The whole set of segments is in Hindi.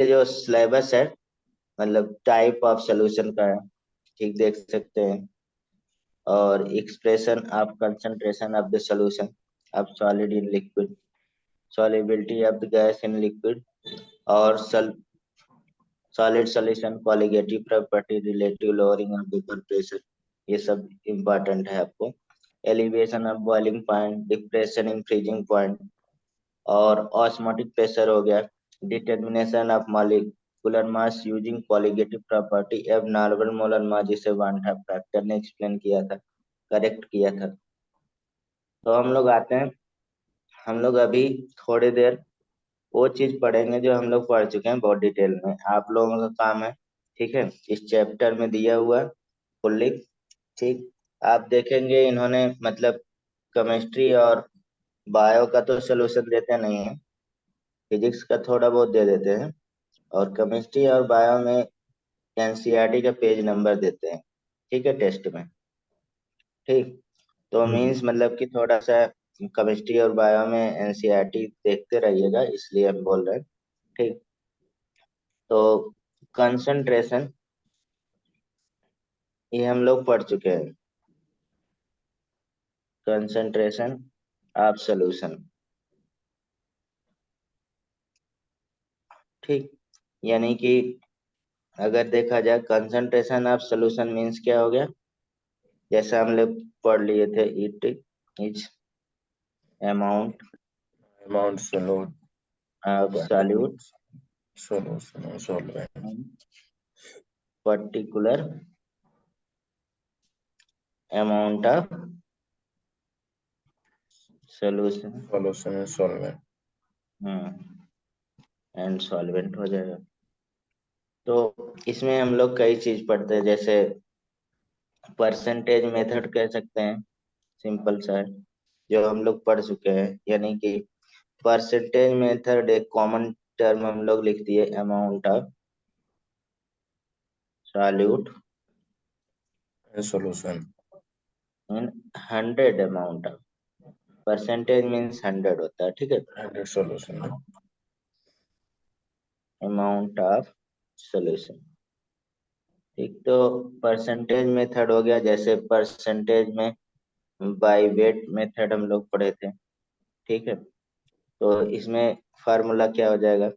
ये जो सिलेबस है मतलब टाइप ऑफ सोल्यूशन का है, ठीक देख सकते हैं। और expression of concentration of the solution of solid in liquid, solubility of the gas in liquid, और solid solution colligative property, relative lowering of vapour pressure, ये सब इम्पोर्टेंट है आपको। Elevation of boiling point, depression in freezing point, और ऑस्मोटिक प्रेशर हो गया। Determination of molecular mass using colligative property, एब नॉर्मल मोलर मास, जिसे वान हाफ फैक्टर ने एक्सप्लेन किया था, करेक्ट किया था। तो हम लोग आते हैं, हम लोग अभी थोड़ी देर वो चीज पढ़ेंगे जो हम लोग पढ़ चुके हैं बहुत डिटेल में। आप लोगों का काम है, ठीक है, इस चैप्टर में दिया हुआ फुल्ली, ठीक। आप देखेंगे इन्होंने मतलब केमिस्ट्री और बायो का तो सोल्यूशन देते नहीं है, फिजिक्स का थोड़ा बहुत दे देते हैं, और केमिस्ट्री और बायो में एनसीईआरटी का पेज नंबर देते हैं, ठीक है, टेस्ट में, ठीक। तो मीन्स मतलब कि थोड़ा सा केमिस्ट्री और बायो में एनसीईआरटी देखते रहिएगा, इसलिए हम बोल रहे हैं, ठीक। तो कंसंट्रेशन ये हम लोग पढ़ चुके हैं, कंसंट्रेशन ऑफ सॉल्यूशन, ठीक। यानी कि अगर देखा जाए कंसंट्रेशन ऑफ सॉल्यूशन मीन्स क्या हो गया, जैसा हम लोग पढ़ लिए थे, it is amount amount solute of solute solution or solvent particular amount of solution solution and solvent and solvent हो जाएगा। तो इसमें हम लोग कई चीज पढ़ते हैं, जैसे परसेंटेज मेथड कह सकते हैं, सिंपल सा है, जो हम लोग पढ़ चुके हैं। यानी कि परसेंटेज मेथड एक कॉमन टर्म हम लोग लिख दिए, amount of solute and solution in 100 amount of, percentage means 100 होता है, ठीक है, and its solution. Amount of solution, ठीक। तो परसेंटेज मेथड हो गया, जैसे परसेंटेज में बाय वेट मेथड हम लोग पढ़े थे, ठीक है। तो इसमें फार्मूला क्या हो जाएगा,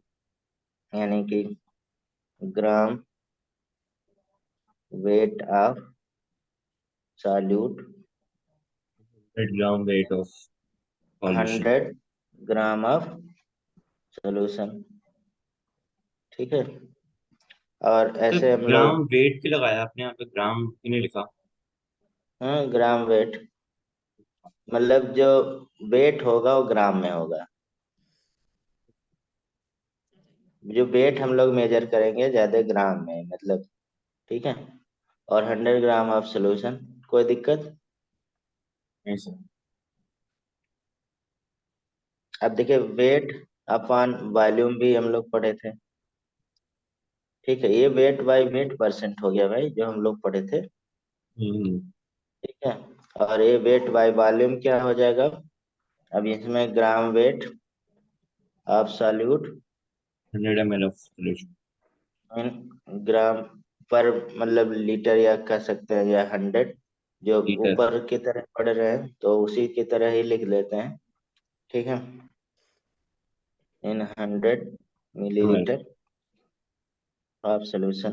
यानी कि gram weight of solute 100 gram weight of solution. 100 gram of solution, ठीक है। और तो ऐसे हम ग्राम लोग, वेट भी लगाया आपने, यहाँ पे ग्राम ही नहीं लिखा। ग्राम वेट मतलब जो वेट होगा वो ग्राम में होगा, जो वेट हम लोग मेजर करेंगे ज्यादा ग्राम में मतलब, ठीक है। और 100 ग्राम ऑफ सोल्यूशन, कोई दिक्कत। नहीं सर। अब देखिए वेट अपॉन वॉल्यूम भी हम लोग पढ़े थे, ठीक है। ये वेट बाय वेट परसेंट हो गया भाई, जो हम लोग पढ़े थे, हम्म। ठीक है। और ये वेट बाय वॉल्यूम क्या हो जाएगा, अब इसमें gram weight of solute 100 ml of solution। In gram पर मतलब लीटर या कह सकते हैं, या 100, जो लीटर। ऊपर की तरह पढ़ रहे हैं तो उसी की तरह ही लिख लेते हैं, ठीक है, in 100 ml। Millilitre of solution.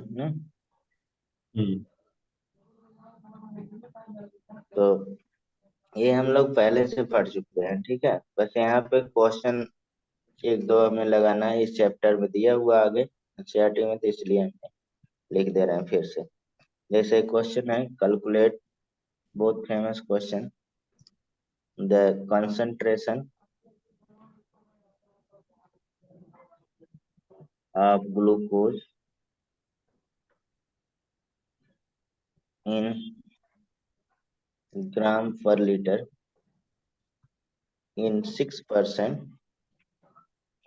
Hmm. तो ये हम लोग पहले से पढ़ चुके हैं, ठीक है। बस यहाँ पे क्वेश्चन एक दो हमें लगाना है, इस चैप्टर में दिया हुआ आगे एनसीईआरटी में, तो इसलिए हम लिख दे रहे हैं फिर से। जैसे क्वेश्चन है, कैलकुलेट, बहुत famous question, the concentration of glucose in gram per litre in 6%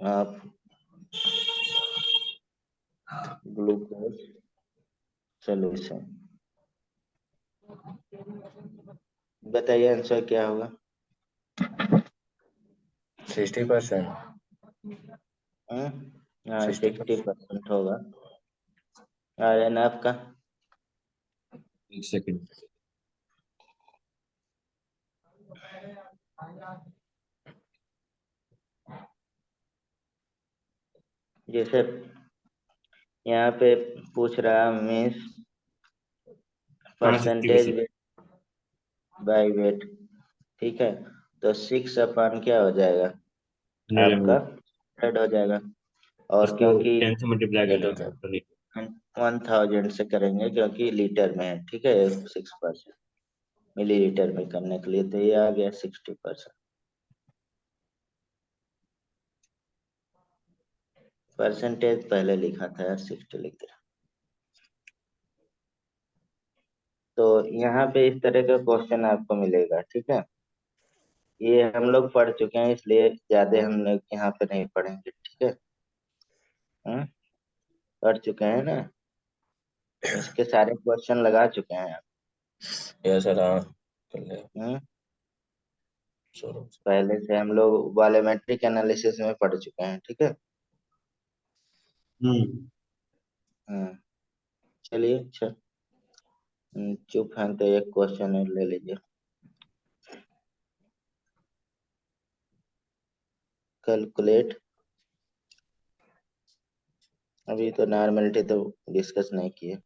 of glucose solution. बताइए आंसर क्या होगा। 60%। हम्म? हाँ 60%। 60% होगा। और आपका? एक सेकंड। जैसे यहाँ पे पूछ रहा मीन्स हाँ परसेंटेज 60%। बाय वेट, ठीक है। तो 6 अपान क्या हो जाएगा 100 आपका? ml। 100 हो जाएगा। और इसको क्योंकि 10 से मल्टीप्लाई कर 8 लेंगे होता है। टोटली। 1000 से करेंगे क्योंकि लीटर में है, ठीक है। 6% मिलीलीटर में करने के लिए, तो ये आ गया 60%। परसेंटेज पहले लिखा था यार, 60 लिख दिया। तो यहाँ पे इस तरह का क्वेश्चन आपको मिलेगा, ठीक है। ये हम लोग पढ़ चुके हैं, इसलिए ज्यादा हम लोग यहाँ पे नहीं पढ़ेंगे, ठीक है। हम्म, पढ़ चुके हैं ना, इसके सारे क्वेश्चन लगा चुके हैं आप। यस सर, हाँ कर ले। हम्म, चलो। पहले से हम लोग वॉल्यूमेट्रिक एनालिसिस में पढ़ चुके हैं, ठीक है। हम्म। हम्म, चलिए अच्छा। चुप हैं तो एक क्वेश्चन और ले लीजिए। कैलकुलेट, अभी तो नॉर्मलिटी तो डिस्कस नहीं किए।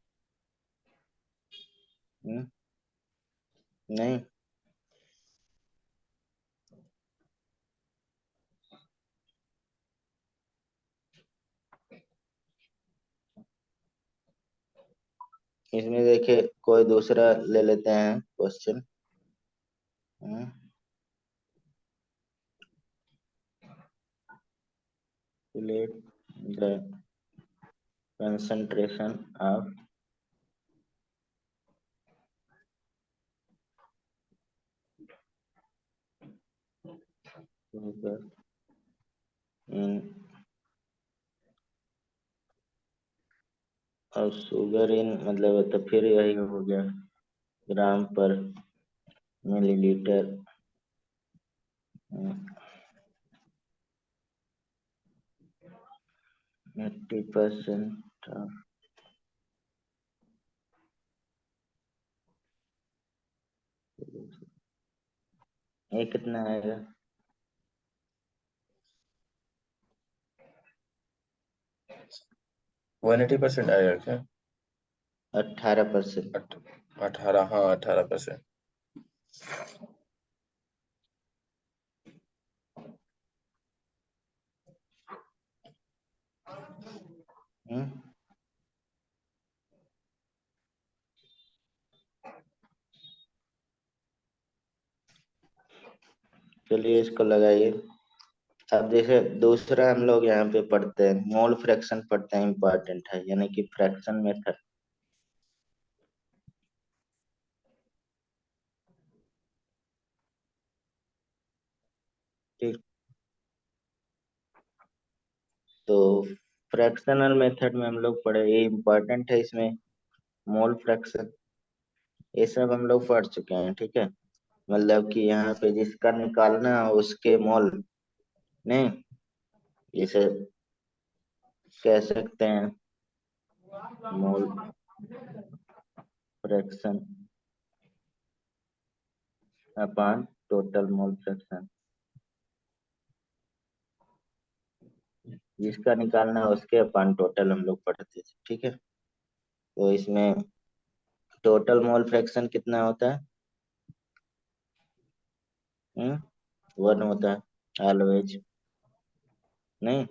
नहीं, इसमें देखिए कोई दूसरा ले लेते हैं question. Calculate the concentration of sugar in, और शुगर इन मतलब तो फिर यही हो गया ग्राम पर मिलीलीटर। 80% ये कितना आएगा? 180% आएगा क्या? 18%। 18, हाँ 18%। हम्म, चलिए इसको लगाइए। अब जैसे दूसरा हम लोग यहाँ पे पढ़ते हैं, मोल फ्रैक्शन पढ़ते हैं, इम्पोर्टेंट है, यानी कि फ्रैक्शन मेथड। ठीक, तो फ्रैक्शनल मेथड में हम लोग पढ़े, ये इम्पोर्टेंट है इसमें। मोल फ्रैक्शन ये सब हम लोग पढ़ चुके हैं, ठीक है। मतलब कि यहाँ पे जिसका निकालना है उसके मोल नहीं, इसे कह सकते हैं mole fraction upon total mole fraction. जिसका निकालना है उसके अपॉन टोटल हम लोग पढ़ते थे, ठीक है। तो इसमें टोटल मोल फ्रैक्शन कितना होता है? 1 होता है ऑलवेज, नहीं।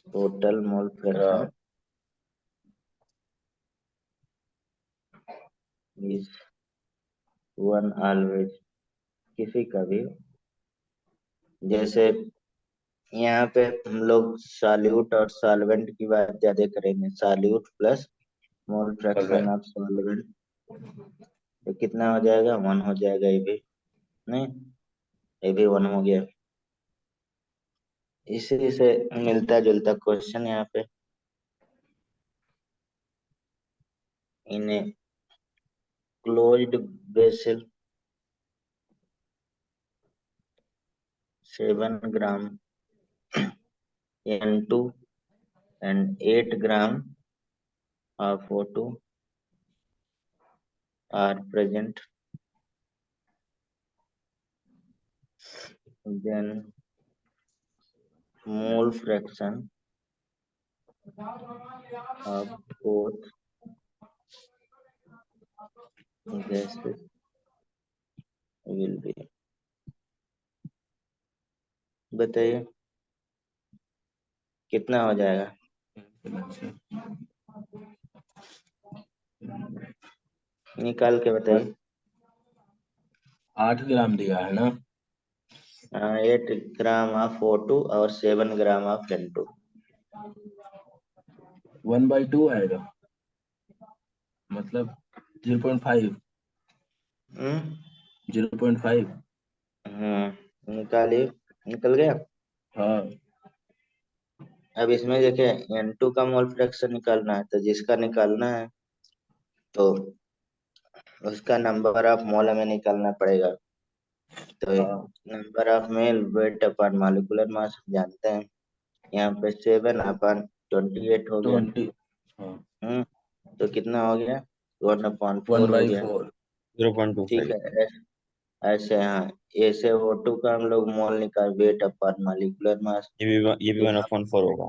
Total mole fraction gram. Is 1 always, किसी का भी। जैसे यहाँ पे हम लोग सॉल्यूट और सॉल्वेंट की बात ज्यादा करेंगे, solute plus mole fraction solvent. Of solvent, तो कितना हो जाएगा? 1 हो जाएगा ये भी, नहीं। ये भी 1 हो गया। इसी से मिलता जुलता क्वेश्चन यहाँ पे, इन closed vessel 7 gram N2 and 8 gram of O2 are present. Then mole fraction of both gases will be, बताइए कितना हो जाएगा? निकाल के बताइए। 8 ग्राम दिया है ना? 8 ग्राम ऑफ O2 और 7 ग्राम ऑफ N2। 1/2 आएगा, मतलब 0.5। 0.5। निकालिए, निकल गया। हाँ। अब इसमें देखिए N2 का मोल फ्रैक्शन निकालना है, तो जिसका निकालना है तो उसका नंबर ऑफ मोल हमें निकालना पड़ेगा। तो हाँ। Number of mole weight upon molecular mass जानते हैं, यहाँ पे 7/28 हो गया। 20। हाँ। तो कितना हो गया? 1/4 हो गया। 1/4। ठीक 0.25। है, ऐसे हाँ, ऐसे O2 का हम लोग मोल निकाल वेट अपन मॉलिक्यूलर मास। ये भी 1/4 होगा।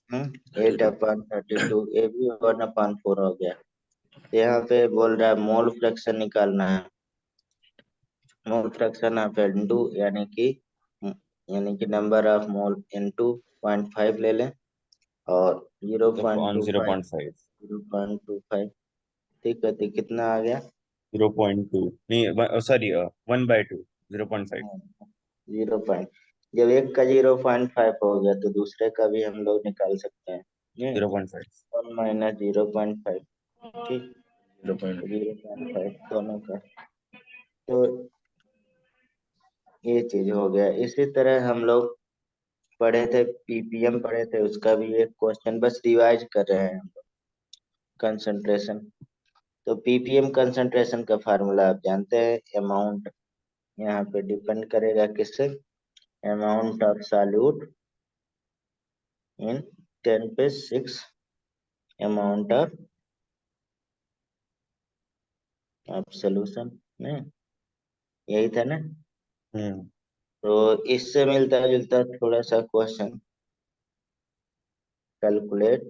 8/32, ये भी 1/4 हो गया। यहाँ पे बोल रहा है मोल फ्रैक्शन निकालना है। मोल फ्रैक्शन ऑफ N2 यानी कि नंबर ऑफ मोल N2 0.5 ले लें और 0.25 0.5। 0.25। ठीक है, तो कितना आ गया? 0.2 नहीं, सॉरी 1/2। 0.5। 0. जब एक का 0.5 हो गया तो दूसरे का भी हम लोग निकाल सकते हैं। 0.5। 1 माइनस 0.5। ठीक, 0.5। 0.5 दोनों का। तो ये चीज हो गया। इसी तरह हम लोग पढ़े थे, पीपीएम पढ़े थे, उसका भी एक क्वेश्चन बस रिवाइज कर रहे हैं हम लोग। कंसंट्रेशन, तो पीपीएम कंसंट्रेशन का फार्मूला आप जानते हैं। अमाउंट यहाँ पे डिपेंड करेगा किससे? Amount of solute in 10⁶ amount of solution. नहीं, यही था ना? हम्म। तो इससे मिलता जुलता थोड़ा सा question, calculate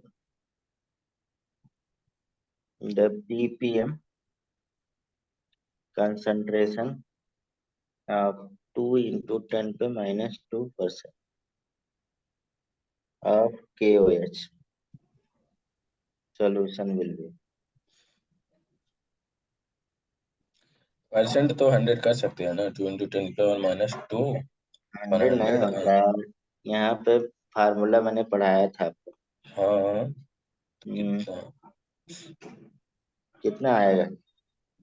the ppm concentration of 2 into 10⁻²% of KOH solution will be। Percent तो 100 कर सकते हैं ना, 2 × 10⁻²। और 100 नहीं 100। होता है, यहाँ पे फार्मूला मैंने पढ़ाया था आपको। हाँ। हम्म, कितना? कितना आएगा?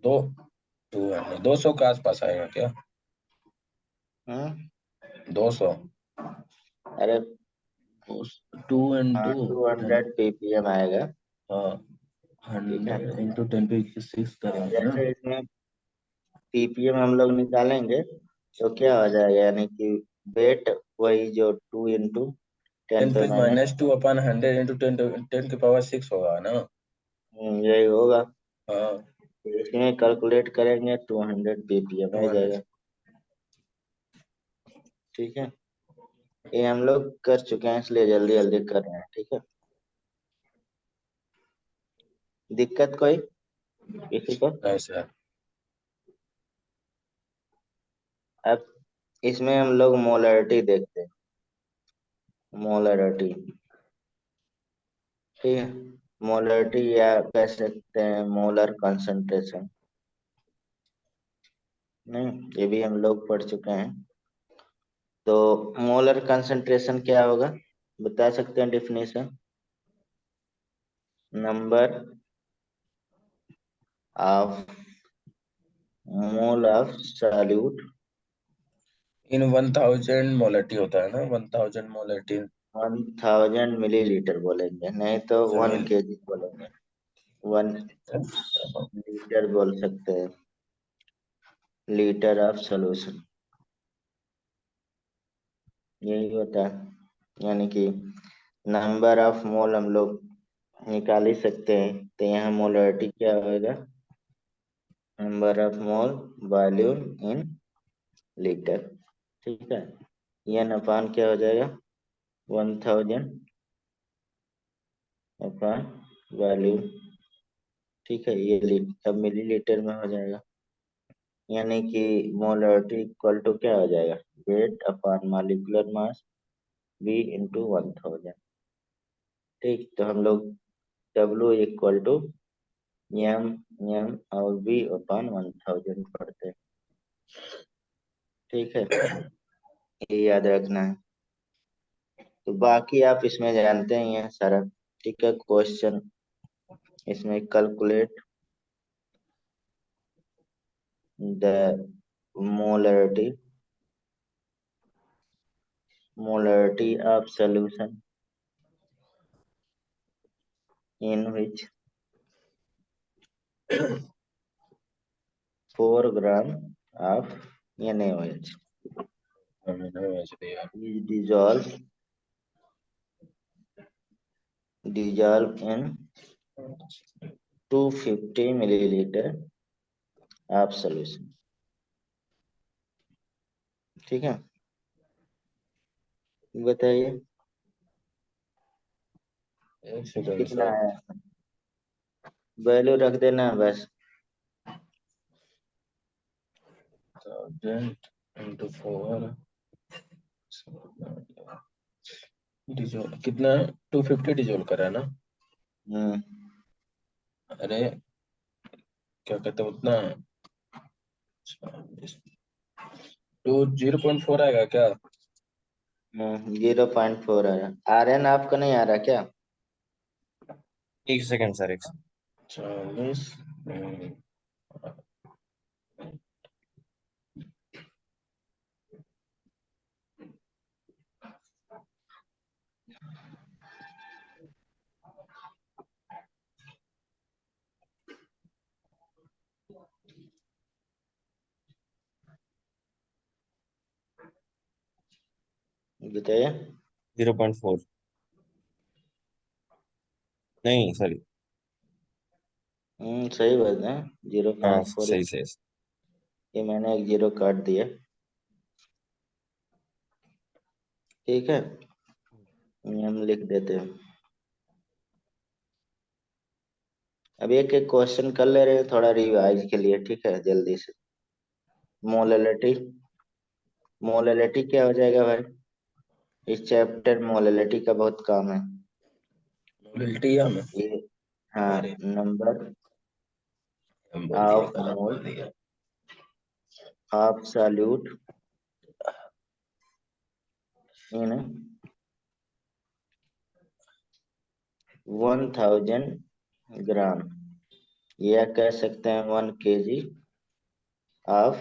200 के आसपास आएगा क्या? हम्म, 200। अरे 2 हाँ, × 10। 200 पीपीएम आएगा। हाँ, ठीक है, 100 × 10⁻6 करेंगे ना? जैसे इसमें पीपीएम हम लोग निकालेंगे तो क्या हो जाएगा, यानी कि वेट वही जो 2 इंटू 10 पे माइनस, 10⁻² अपन 100 × 10⁻6 होगा ना? यही होगा। हाँ। तो इसमें कैलकुलेट करेंगे 200 पीपीएम आ 200। जाएगा। ठीक है, ये हम लोग कर चुके हैं इसलिए जल्दी जल्दी कर रहे हैं। ठीक है, दिक्कत कोई किसी को? नहीं सर। अब इसमें हम लोग मोलरिटी देखते हैं। मोलरिटी, ठीक है, मोलरिटी या कह सकते हैं मोलर कंसंट्रेशन। नहीं, ये भी हम लोग पढ़ चुके हैं। तो मोलर कंसंट्रेशन क्या होगा, बता सकते हैं definition? Number of mole of solute in 1000 molarity होता है ना, 1000 मोलरिटी। 1000 मिलीलीटर बोलेंगे, नहीं तो वन मिल। केजी बोलेंगे। 1 लीटर बोल सकते हैं, लीटर ऑफ सॉल्यूशन, यही होता है। यानी कि नंबर ऑफ मोल हम लोग निकाल ही सकते हैं, तो यहाँ मोलरिटी क्या होगा, number of mole volume in litre, ठीक है। एन अपान क्या हो जाएगा, 1000 अपान वॉल्यूम, ठीक है। ये अब मिलीलीटर में हो जाएगा, यानी कि मोलरिटी इक्वल टू क्या हो जाएगा, weight upon molecular mass V into 1000, ठीक। तो हम लोग W equal to M M और V अपान 1000 पढ़ते हैं, ठीक है। ये याद रखना है। तो बाकी आप इसमें जानते ही हैं सारा, ठीक है। क्वेश्चन इसमें calculate the molarity of solution in which 4 gram of NaOH is dissolved in 250 milliliter of solution, ठीक है। बताइए एक सेकंड कितना सर। है, वैल्यू रख देना बस। 1000 into 4 डिजोल्व कितना, 250 डिजोल्व करा है ना। हम्म, अरे क्या कहते हैं उतना, तो 0.4 आएगा क्या। 0.4 आ रहा, RN आपका नहीं आ रहा क्या? एक सेकंड सर, एक सेकंड। 40 बताइए। 0.4 नहीं सॉरी। सही बात है, जीरो हाँ पॉइंट फोर सही सही। ये मैंने एक 0 काट दिया, ठीक है। ये हम लिख देते हैं। अब एक एक क्वेश्चन कर ले रहे हैं थोड़ा रिवाइज के लिए, ठीक है, जल्दी से। मोलरिटी, मोलरिटी क्या हो जाएगा भाई, इस चैप्टर मोलरिटी का बहुत काम है। मोलिल्टिया में ये हाँ, अरे नंबर हम बोल दिए, ऑफ गलत मोल बोल दिया। ऑफ सॉल्यूट इन 1000 ग्राम, या कह सकते हैं 1 kg ऑफ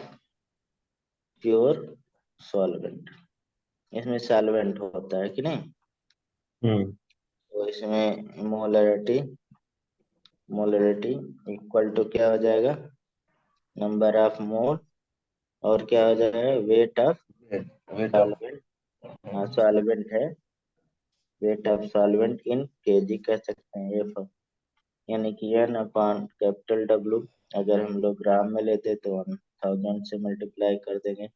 प्योर सॉल्वेंट। इसमें सॉल्वेंट होता है कि नहीं, हम्म तो इसमें मोलरिटी इक्वल टू क्या हो जाएगा, नंबर ऑफ मोल और क्या हो जाएगा, weight of weight of, solvent. हाँ सॉल्वेंट है, weight of solvent in KG कह सकते हैं, ये यानी कि एन अपान कैपिटल डब्ल्यू। अगर हम लोग ग्राम में लेते तो 1000 से मल्टीप्लाई कर देंगे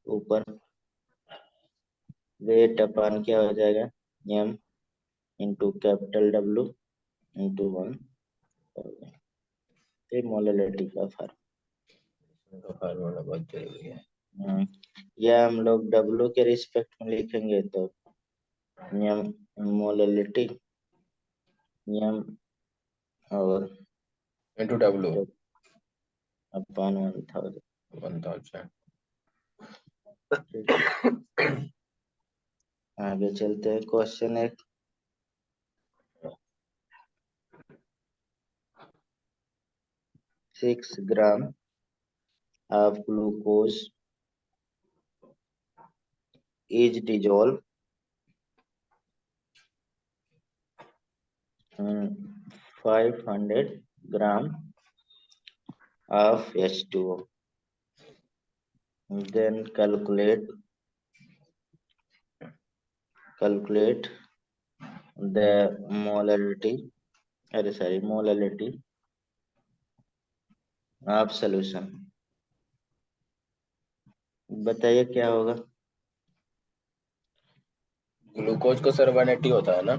ऊपर, वेट अपान क्या हो जाएगा, M into capital W into 1000, ये मोलरिटी का फार्मूला बहुत जरूरी है। फर्क। या हम लोग डब्ल्यू के रिस्पेक्ट में लिखेंगे तो एम मोलरिटी एम और इनटू डब्ल्यू अपान 1000, 1000। ठीक है। आगे चलते हैं, क्वेश्चन एक, 6 ग्राम of glucose is dissolved in 500 gram of H2O. Then calculate calculate the molality molality of solution। बताइए क्या होगा। ग्लूकोज को सर 180 होता है ना?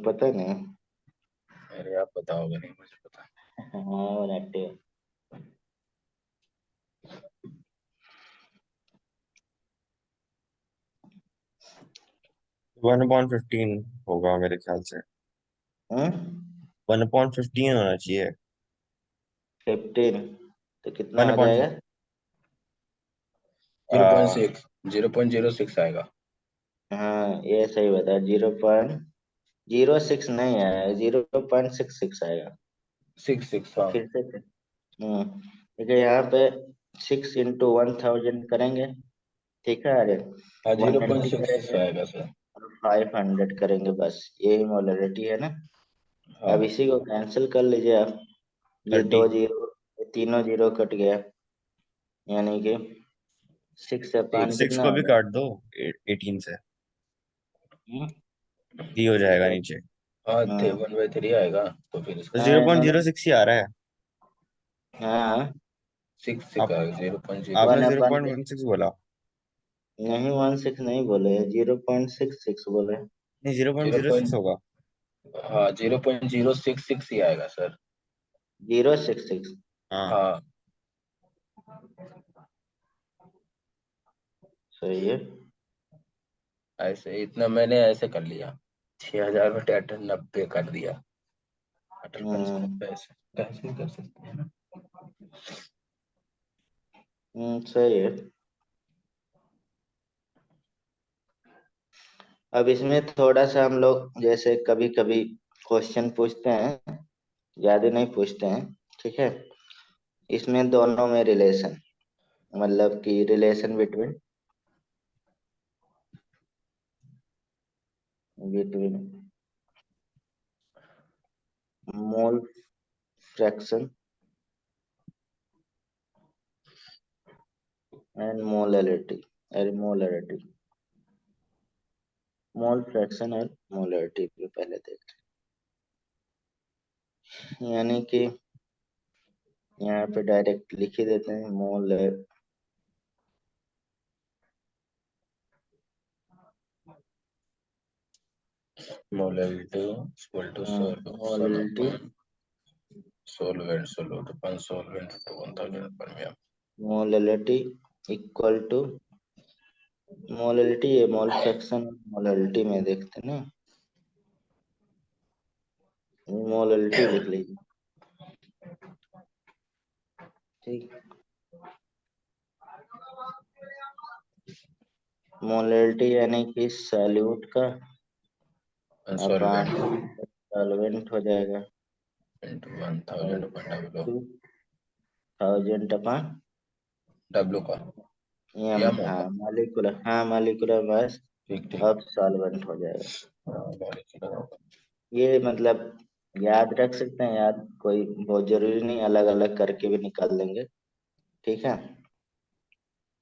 पता नहीं। अरे आप बताओगे, नहीं मुझे पता। हाँ नेगेटिव। 1/15 होगा मेरे ख्याल से। 1/15 होना चाहिए। 15 तो कितना वन आ अपॉइंट जाएगा। 0.06 आएगा। हाँ ये सही बता। 0.06 नहीं आएगा, 0.66 आएगा। 66, हाँ। फिर से देखिए यहाँ पे 6 × 1000 करेंगे, ठीक है। अरे हाँ, 190 0.66 करेंगे आएगा सर। और 500 करेंगे, बस यही मोलरिटी है ना। अब हाँ, इसी को कैंसिल कर लीजिए आप। ये 30। 2 0, ये तीनों 0 कट गया, यानी कि 6/5 6 कितना को भी होगा। काट दो 18 से। हम्म, 3 हो जाएगा नीचे। हाँ, थे हाँ 1/3 आएगा, तो फिर तो इसका जीरो हाँ पॉइंट नहीं, जीरो सिक्स ही आ रहा है। हाँ 6 आप का 0.0। आपने वन जीरो अपन पॉइंट वन सिक्स बोला। नहीं 16 नहीं बोले, 0.66 बोले। नहीं, zero point zero zero six point होगा। हाँ, 0.066 ही आएगा सर। 0.66। हाँ। हाँ। सही है। ऐसे इतना मैंने ऐसे कर लिया, 6000/98 कर दिया। अटल पेंशन हम्म पैसे ऐसे ही कर सकते हैं ना। सही है। अब इसमें थोड़ा सा हम लोग जैसे कभी कभी क्वेश्चन पूछते हैं, ज्यादा नहीं पूछते हैं, ठीक है। इसमें दोनों में रिलेशन, मतलब कि relation between mole fraction and molarity. Mole fraction और मोलरिटी पे पहले देखते हैं, यानी कि यहाँ पे डायरेक्ट लिख ही देते हैं mole molality equal to molarity solvent upon solvent to 1000 per molarity equal to molarity, ये मोल फ्रैक्शन मोलरिटी में देखते हैं ना। मोलरिटी लिख लीजिए, ठीक। मोलरिटी यानी कि सॉल्यूट का अपान सोलवेंट सॉल्वेंट हो जाएगा, इंटू और 1000 अपन डब्ल्यू। 1000 अपान डब्ल्यू का एम। एम हाँ होगा। मालिकुलर मास ठीक ठीक। ऑफ सॉल्वेंट हो जाएगा। molecular होगा। ये मतलब याद रख सकते हैं, याद कोई बहुत जरूरी नहीं, अलग अलग करके भी निकाल लेंगे, ठीक है।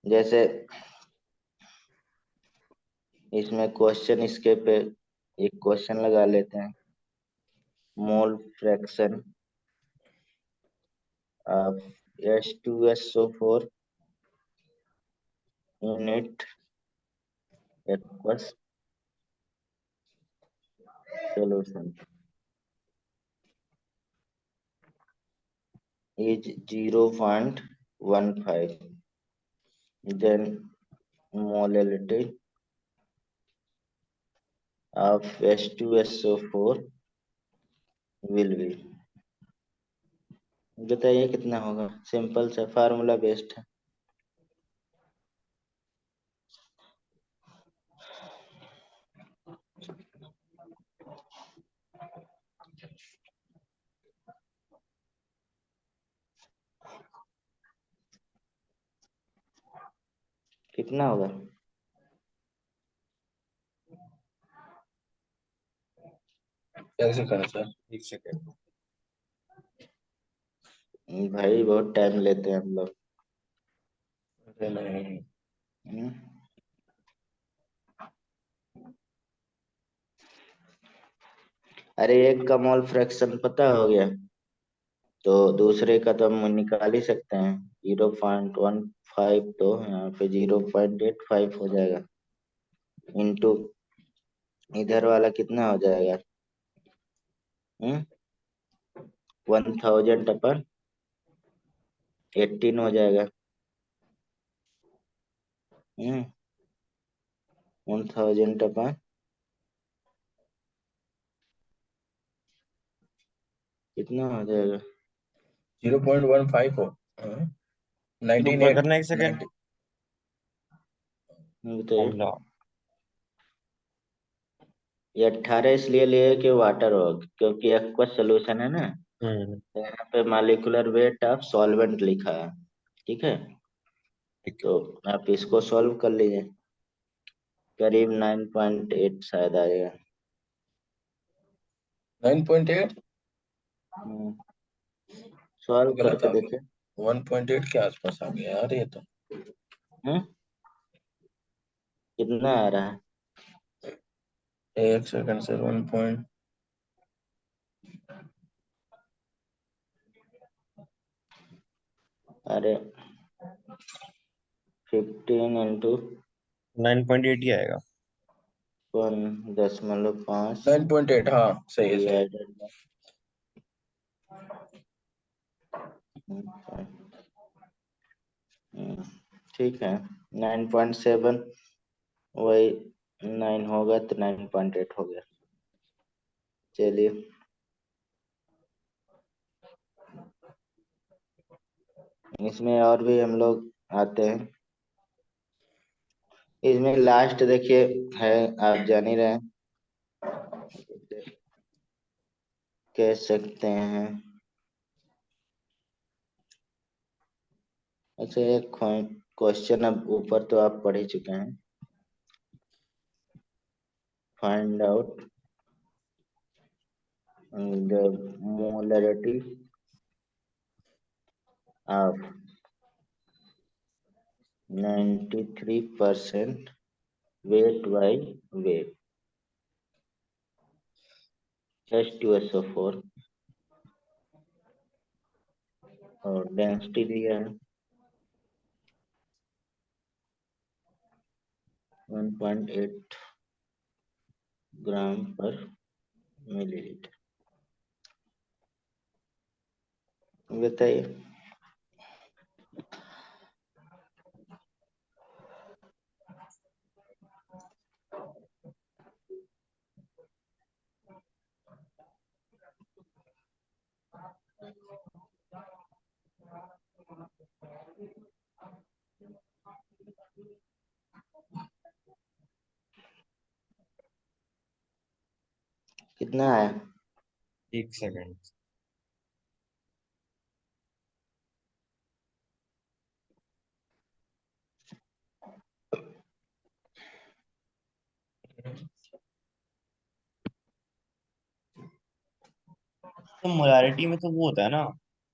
जैसे इसमें क्वेश्चन इसके पे एक क्वेश्चन लगा लेते हैं। मोल fraction of H2SO4 unit aqueous solution is 0.15, then molality of H2SO4 will be। बताइए कितना होगा। सिंपल सा फार्मूला बेस्ड है। कितना होगा। कैसे करें सर? एक सेकेंड। भाई बहुत टाइम लेते हैं हम लोग। अरे नहीं। हम्म, अरे एक का मोल फ्रैक्शन पता हो गया, तो दूसरे का तो हम निकाल ही सकते हैं। 0.15, तो यहाँ पे 0.85 हो जाएगा, इंटू इधर वाला कितना हो जाएगा, 1000 अपन 18 हो जाएगा। 1000 अपन कितना हो जाएगा, 0.15 हो। तो 19 ऊपर 8 करना एक सेकेंड। 90। बताइए। फॉर्मूला। ये 18 इसलिए लिए कि वाटर हो, क्योंकि एक्वस सोल्यूशन है ना, हम्म। तो यहाँ पे मालिकुलर वेट ऑफ सॉल्वेंट लिखा है। ठीक है, ठीक। तो आप इसको सॉल्व कर लीजिए, करीब 9.8 शायद आएगा। 9.8 सॉल्व गलत करके आ गया। देखिए। 1.8 के आसपास आ गया यार ये तो। हम्म कितना आ रहा है, एक सेकंड सर। 1 पॉइंट। अरे 15 इंटू 9.8 ही आएगा। 1.5 9.8 हाँ सही है सही है। डिवाइडेड बाय, ठीक है, 9.7, वही 9 होगा तो 9.8 हो गया। चलिए, इसमें और भी हम लोग आते हैं। इसमें लास्ट देखिए है, आप जान ही रहे हैं, कह सकते हैं। अच्छा, एक क्वेश्चन अब ऊपर तो आप पढ़ ही चुके हैं। Find out the molarity of 93% weight by weight H2SO4, और डेंसिटी दिया है 1.8 ग्राम पर मिलीलीटर। बताइए। कितना आया, एक सेकेंड। तो मोलारिटी में तो वो होता है ना,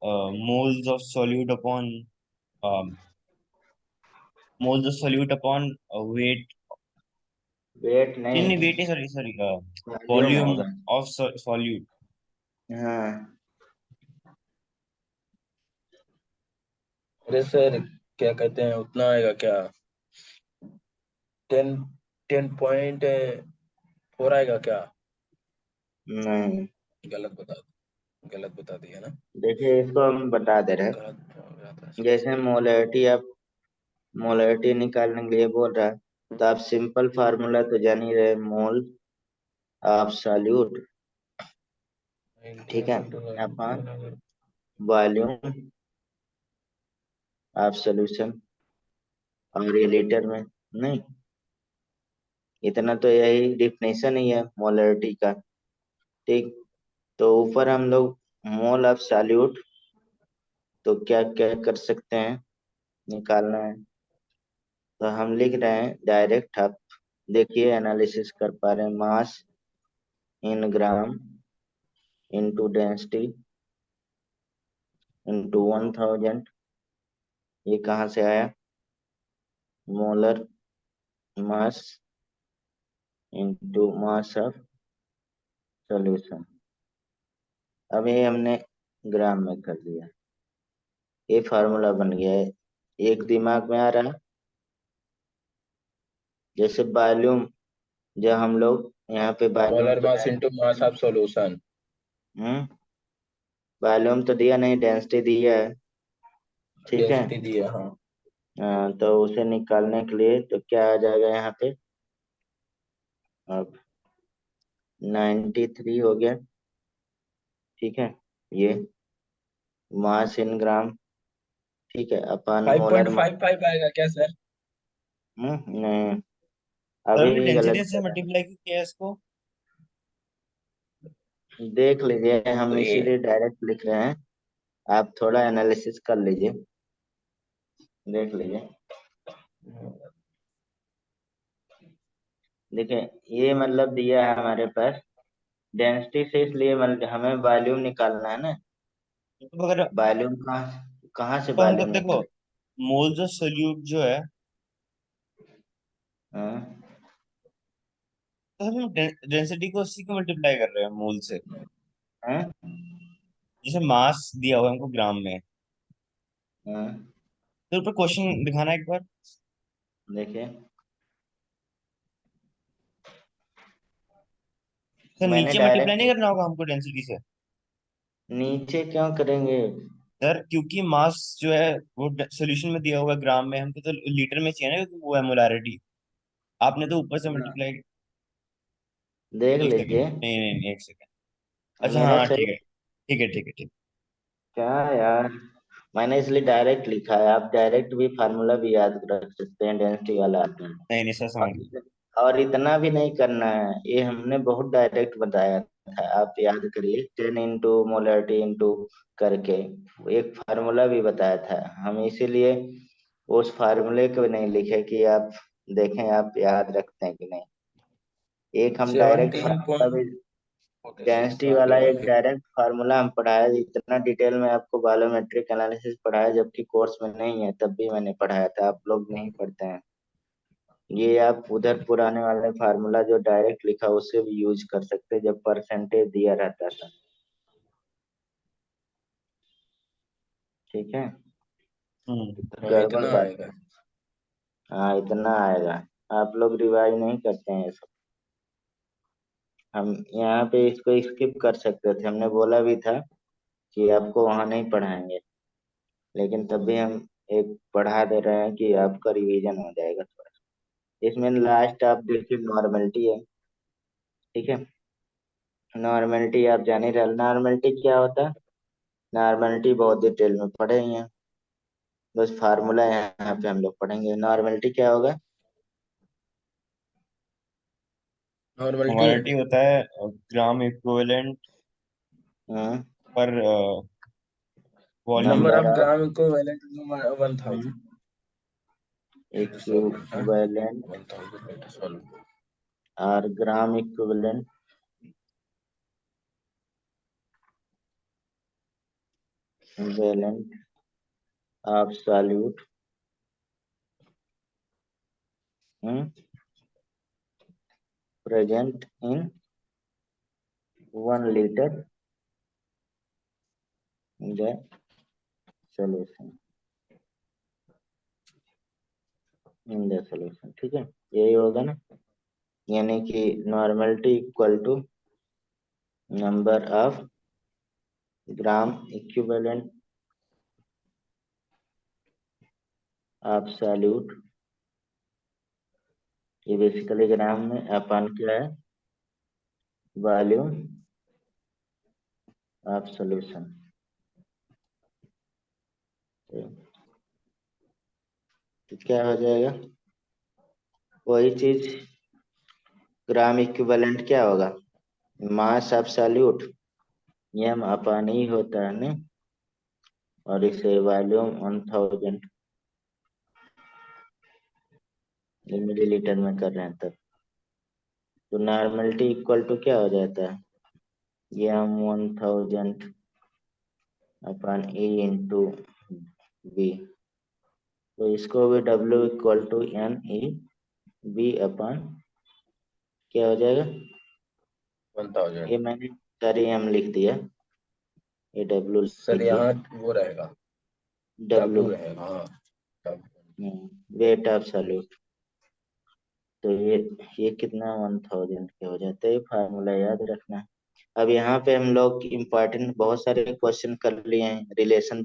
moles of solute upon moles of solute upon weight. Weight नहीं नहीं, नहीं, वेट नहीं, सॉरी सॉरी, वॉल्यूम वॉल्यूम होगा। Of solute. हाँ, अरे सर क्या कहते हैं उतना आएगा क्या? 10 10.4 आएगा क्या? नहीं, गलत बता दिया ना। देखिए इसको हम बता दे रहे हैं। गलत हो गया था। जैसे मोलरिटी, आप मोलरिटी निकालने के लिए बोल रहा है, तो आप सिंपल फार्मूला तो जान ही रहे, मोल ऑफ सॉल्यूट, 19 ठीक है, into upon 100। Volume of solution, और ये लीटर में नहीं, इतना तो यही डिफिनेशन ही है मोलरिटी का। ठीक, तो ऊपर हम लोग मोल ऑफ सॉल्यूट, तो क्या क्या कर सकते हैं, निकालना है, तो हम लिख रहे हैं डायरेक्ट। आप देखिए, एनालिसिस कर पा रहे हैं, मास इन ग्राम इंटू डेंसिटी इंटू 1000, ये कहाँ से आया, molar mass into mass of solution. अब ये हमने ग्राम में कर दिया, ये फार्मूला बन गया है। एक दिमाग में आ रहा है, जैसे वॉल्यूम, जब हम लोग यहाँ पे वॉल्यूम मोलर तो mass into mass of solution. Hmm volume तो दिया नहीं, डेंसिटी दिया है, ठीक है। डेंसिटी दिया, हाँ। तो उसे निकालने के लिए तो क्या आ जाएगा यहाँ पे, अब 93 हो गया, ठीक है। ये मास इन ग्राम, ठीक है, upon five molar point mass. Five five आएगा क्या सर? नहीं, सर अभी हमने भी डेंसिटी गलत से कर रहा मल्टीप्लाई किया है इसको। है, देख लीजिए, हम तो ये इसीलिए डायरेक्ट लिख रहे हैं, आप थोड़ा एनालिसिस कर लीजिए, देख लीजिए। देखिए, ये मतलब दिया है हमारे पास डेंसिटी से, इसलिए मतलब हमें वॉल्यूम निकालना है ना। तो अगर वॉल्यूम कहाँ कहाँ से तो हम वॉल्यूम देखो, निकाले? मोल्स ऑफ सोल्यूट जो है, हाँ, तो हम डेंसिटी को उसी को मल्टीप्लाई कर रहे हैं मोल से। हाँ, जैसे मास दिया हुआ है हमको ग्राम में, हाँ। तो ऊपर क्वेश्चन दिखाना एक बार। देखिए, तो मैंने नीचे मल्टीप्लाई डायरेक्ट, नहीं करना होगा हमको डेंसिटी से। नीचे क्यों करेंगे? सर क्योंकि मास जो है वो सोल्यूशन में दिया हुआ है ग्राम में, हमको तो लीटर में चाहिए ना, क्योंकि वो है मोलारिटी। आपने तो ऊपर से हाँ, मल्टीप्लाई। देख एक सेकंड, लीजिए, नहीं, एक सेकंड। अच्छा मेरा हाँ सही। ठीक है, ठीक है। क्या यार, मैंने इसलिए डायरेक्ट लिखा है, आप डायरेक्ट भी फार्मूला भी याद रख सकते हैं, डेंसिटी वाला आता है। नहीं सर समझ गया। और इतना भी नहीं करना है, ये हमने बहुत डायरेक्ट बताया था, आप याद करिए, 10 इंटू मोलरिटी इंटू करके एक फार्मूला भी बताया था हम, इसीलिए उस फार्मूले को नहीं लिखे कि आप देखें आप याद रखते हैं कि नहीं। एक हम डायरेक्ट 17 फार्मूला भी, पॉइंट 46 डेंसिटी आ वाला गया एक फिर। डायरेक्ट फार्मूला हम पढ़ाया, इतना डिटेल में आपको बायोमेट्रिक एनालिसिस पढ़ाया, जबकि कोर्स में नहीं है, तब भी मैंने पढ़ाया था, आप लोग नहीं पढ़ते हैं। ये आप उधर पुराने वाले फार्मूला जो डायरेक्ट लिखा उससे भी यूज कर सकते हैं, जब परसेंटेज दिया रहता था, ठीक है। हम्म। हाँ, गड़बड़ इतना बात है। आएगा। हाँ, इतना आएगा, आप लोग रिवाइज नहीं करते हैं ये सब। हम यहाँ पे इसको स्किप कर सकते थे, हमने बोला भी था कि आपको वहाँ नहीं पढ़ाएंगे, लेकिन तब भी हम एक पढ़ा दे रहे हैं कि आपका रिवीजन हो जाएगा थोड़ा। इसमें लास्ट आप देखिए नॉर्मलिटी है, ठीक है। नॉर्मलिटी आप जान ही रहे, नॉर्मलिटी क्या होता है? नॉर्मलिटी बहुत डिटेल में पढ़े ही हैं, बस फार्मूला यहाँ पे हम लोग पढ़ेंगे। नॉर्मलिटी क्या होगा? नॉर्मलिटी मोलारिटी होता है ग्राम equivalent hmm per volume. Number number of of gram equivalent to 1000 metre solute है। Equivalent 1000 metre solute. और gram equivalent valent of solute present in 1 litre the solution, in the solution, ठीक है। यही होगा ना, यानी कि normality equal to number of gram equivalent of solute, ये बेसिकली ग्राम में, अपन क्या है, वॉल्यूम ऑफ सॉल्यूशन। तो क्या हो जाएगा, वही चीज, ग्राम इक्विवेलेंट क्या होगा, मास ऑफ सॉल्यूट, ये हम अपन ही होता है ना, और इसे वॉल्यूम 1000 मिलीलीटर में कर रहे हैं तब, तो नॉर्मलिटी इक्वल टू क्या हो जाता है, ये हम 1000 अपन ए इंटू बी, तो इसको भी W equal to N E B upon क्या हो जाएगा, 1000। ये मैंने सर एम लिख दिया, ये डब्लू सर लिख दिया, यहाँ वो रहेगा, डब्लू। डब्लू रहेगा, हाँ W। Weight of solute. तो ये कितना 1000 के हो जाते हैं, फार्मूला याद रखना। अब यहाँ पे हम लोग इम्पोर्टेंट बहुत सारे क्वेश्चन कर लिए हैं, relation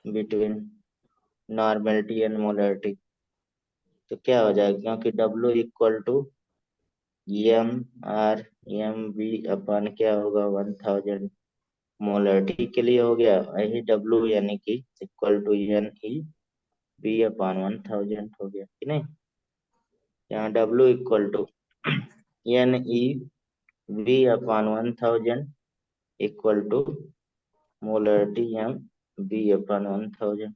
between normality and molarity. तो क्या हो जाएगा, क्योंकि W equal to M R M B upon क्या होगा 1000, मोलरिटी के लिए हो गया, यही W यानी कि equal to N E B upon 1000 हो गया कि नहीं। यहाँ W equal to N E B upon 1000 equal to molarity M B upon 1000।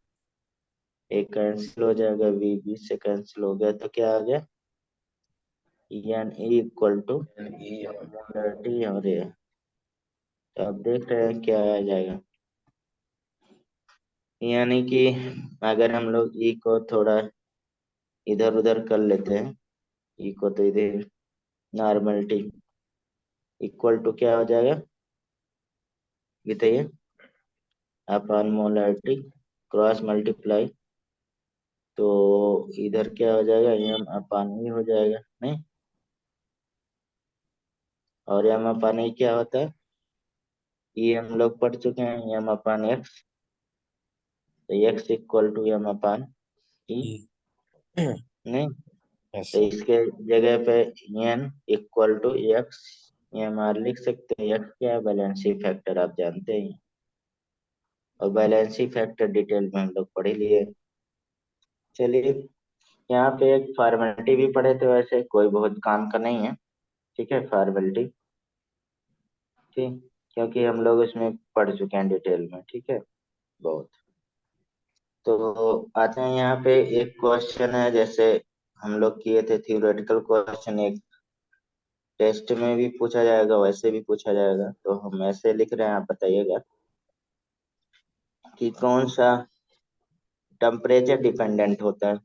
एक कैंसिल हो जाएगा, बी बी से कैंसिल हो गया, तो क्या आ गया, N E equal to NE molarity और ये। तो अब देख रहे हैं क्या आ जाएगा, यानी कि अगर हम लोग ई को थोड़ा इधर उधर कर लेते हैं, ई को तो इधर नॉर्मलिटी इक्वल टू क्या हो जाएगा बताइए, अपन मोलरिटी क्रॉस मल्टीप्लाई, तो इधर क्या हो जाएगा, एम अपन ई हो जाएगा नहीं। और एम अपन ई क्या होता है, ये हम लोग पढ़ चुके हैं, एम अपन एक्स। तो X equal to M upon E नहीं। यस तो सर। इसके जगह पे N equal to X M R लिख सकते हैं। एक्स क्या है, बैलेंसी फैक्टर, आप जानते हैं। और बैलेंसी फैक्टर डिटेल में हम लोग पढ़ ही लिए। चलिए, यहाँ पे एक फॉर्मेलिटी भी पढ़े थे, वैसे कोई बहुत काम का नहीं है, ठीक है फॉर्मेलिटी, ठीक, क्योंकि हम लोग इसमें पढ़ चुके हैं डिटेल में, ठीक है बहुत। तो आते हैं यहाँ पे, एक क्वेश्चन है, जैसे हम लोग किए थे थ्योरेटिकल क्वेश्चन, एक टेस्ट में भी पूछा जाएगा, वैसे भी पूछा जाएगा, तो हम ऐसे लिख रहे हैं, आप बताइएगा कि कौन सा टेम्परेचर डिपेंडेंट होता है।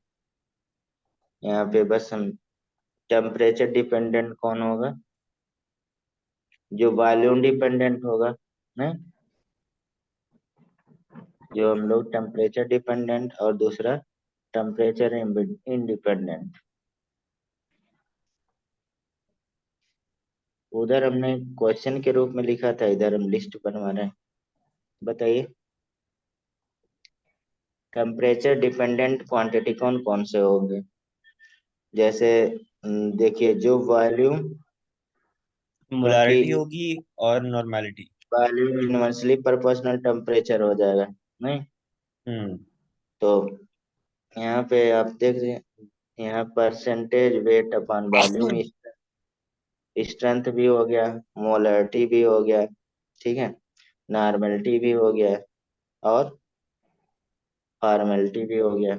यहाँ पे बस हम, टेम्परेचर डिपेंडेंट कौन होगा, जो वॉल्यूम डिपेंडेंट होगा नहीं, जो हम लोग टेम्परेचर डिपेंडेंट, और दूसरा टेम्परेचर इंडिपेंडेंट। उधर हमने क्वेश्चन के रूप में लिखा था, इधर हम लिस्ट बनवा रहे हैं। बताइए, टेम्परेचर डिपेंडेंट क्वांटिटी कौन कौन से होंगे। जैसे देखिए, जो वॉल्यूम, क्योंकि मोलारिटी होगी और normality. Volume inversely proportional temperature हो जाएगा नहीं। हम्म। तो यहाँ पे आप देख रहे हैं, यहाँ percentage weight upon volume, strength भी हो गया, मोलरिटी भी हो गया, ठीक है, नॉर्मलिटी भी हो गया, और फॉर्मेलिटी भी हो गया,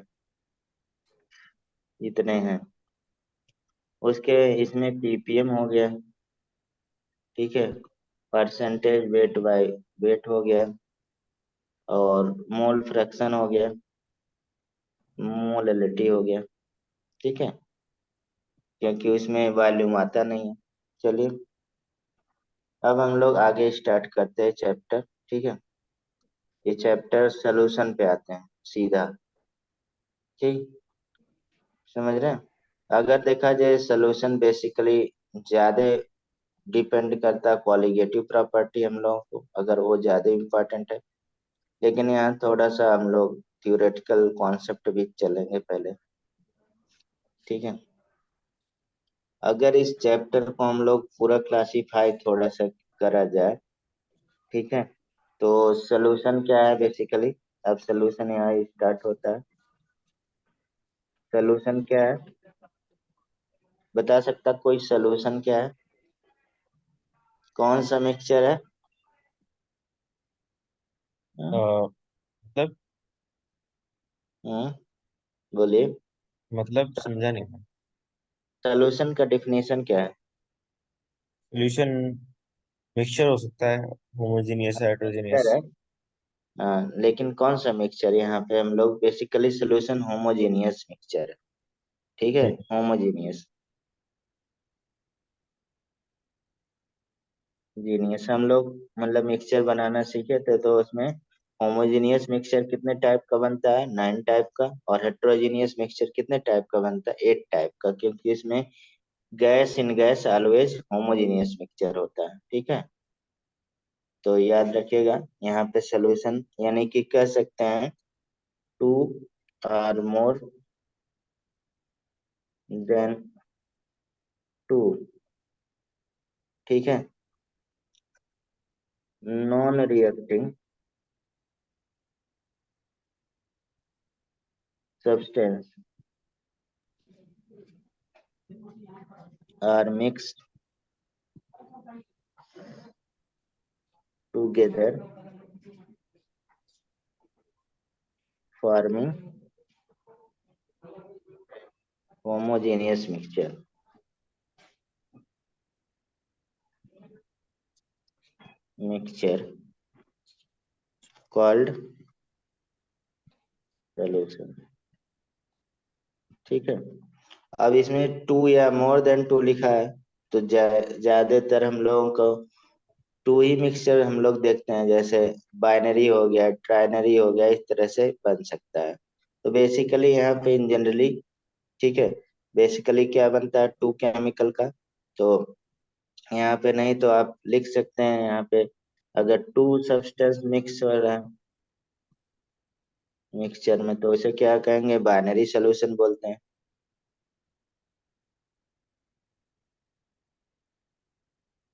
इतने हैं। उसके इसमें पीपीएम हो गया, ठीक है, परसेंटेज वेट बाय वेट हो गया, और मोल फ्रैक्शन हो गया, मोललिटी हो गया, ठीक है, क्योंकि उसमें वॉल्यूम आता नहीं है। चलिए, अब हम लोग आगे स्टार्ट करते हैं चैप्टर, ठीक है। ये चैप्टर सॉल्यूशन पे आते हैं सीधा, ठीक, समझ रहे हैं। अगर देखा जाए, सॉल्यूशन बेसिकली ज्यादा डिपेंड करता है क्वालिटेटिव प्रॉपर्टी हम लोगों को, अगर वो ज्यादा इम्पोर्टेंट है। लेकिन यहाँ थोड़ा सा हम लोग थ्योरेटिकल कॉन्सेप्ट भी चलेंगे पहले, ठीक है। अगर इस चैप्टर को हम लोग पूरा क्लासीफाई थोड़ा सा करा जाए, ठीक है, तो सॉल्यूशन क्या है बेसिकली। अब सॉल्यूशन यहाँ स्टार्ट होता है। सॉल्यूशन क्या है, बता सकता कोई सॉल्यूशन क्या है, कौन सा मिक्सचर है। हम्म मतलब हम्म, बोलिए। मतलब समझा नहीं मैं। सॉल्यूशन का डिफिनेशन क्या है। सोल्यूशन मिक्सचर हो सकता है, होमोजेनियस मिक्सचर हेटेरोजेनियस। है, हाँ, लेकिन कौन सा मिक्सचर, यहाँ पे हम लोग बेसिकली सॉल्यूशन होमोजेनियस मिक्सचर है, ठीक है, होमोजेनियस। जीनियस हम लोग मतलब मिक्सचर बनाना सीखे थे, तो उसमें होमोजीनियस मिक्सचर कितने टाइप का बनता है? 9 टाइप का। और हेट्रोजीनियस मिक्सचर कितने टाइप का बनता है? 8 टाइप का, क्योंकि इसमें gas in gas always homogeneous mixture होता है। ठीक है, तो याद रखिएगा यहाँ पे सोल्यूशन यानी कि कह सकते हैं two or more than two. ठीक है, non reacting substance are mixed together forming homogeneous mixture called solution। ठीक है, अब इसमें टू या मोर देन टू लिखा है, तो ज्यादातर हम लोगों को टू ही मिक्सचर हम लोग देखते हैं, जैसे बाइनरी हो गया, ट्राइनरी हो गया, इस तरह से बन सकता है। तो बेसिकली यहाँ पे इन जनरली, ठीक है, बेसिकली क्या बनता है टू केमिकल का। तो यहाँ पे नहीं तो आप लिख सकते हैं यहाँ पे, अगर टू सब्सटेंस मिक्स हो रहा है मिक्सचर में, तो इसे क्या कहेंगे? बाइनरी सॉल्यूशन बोलते हैं।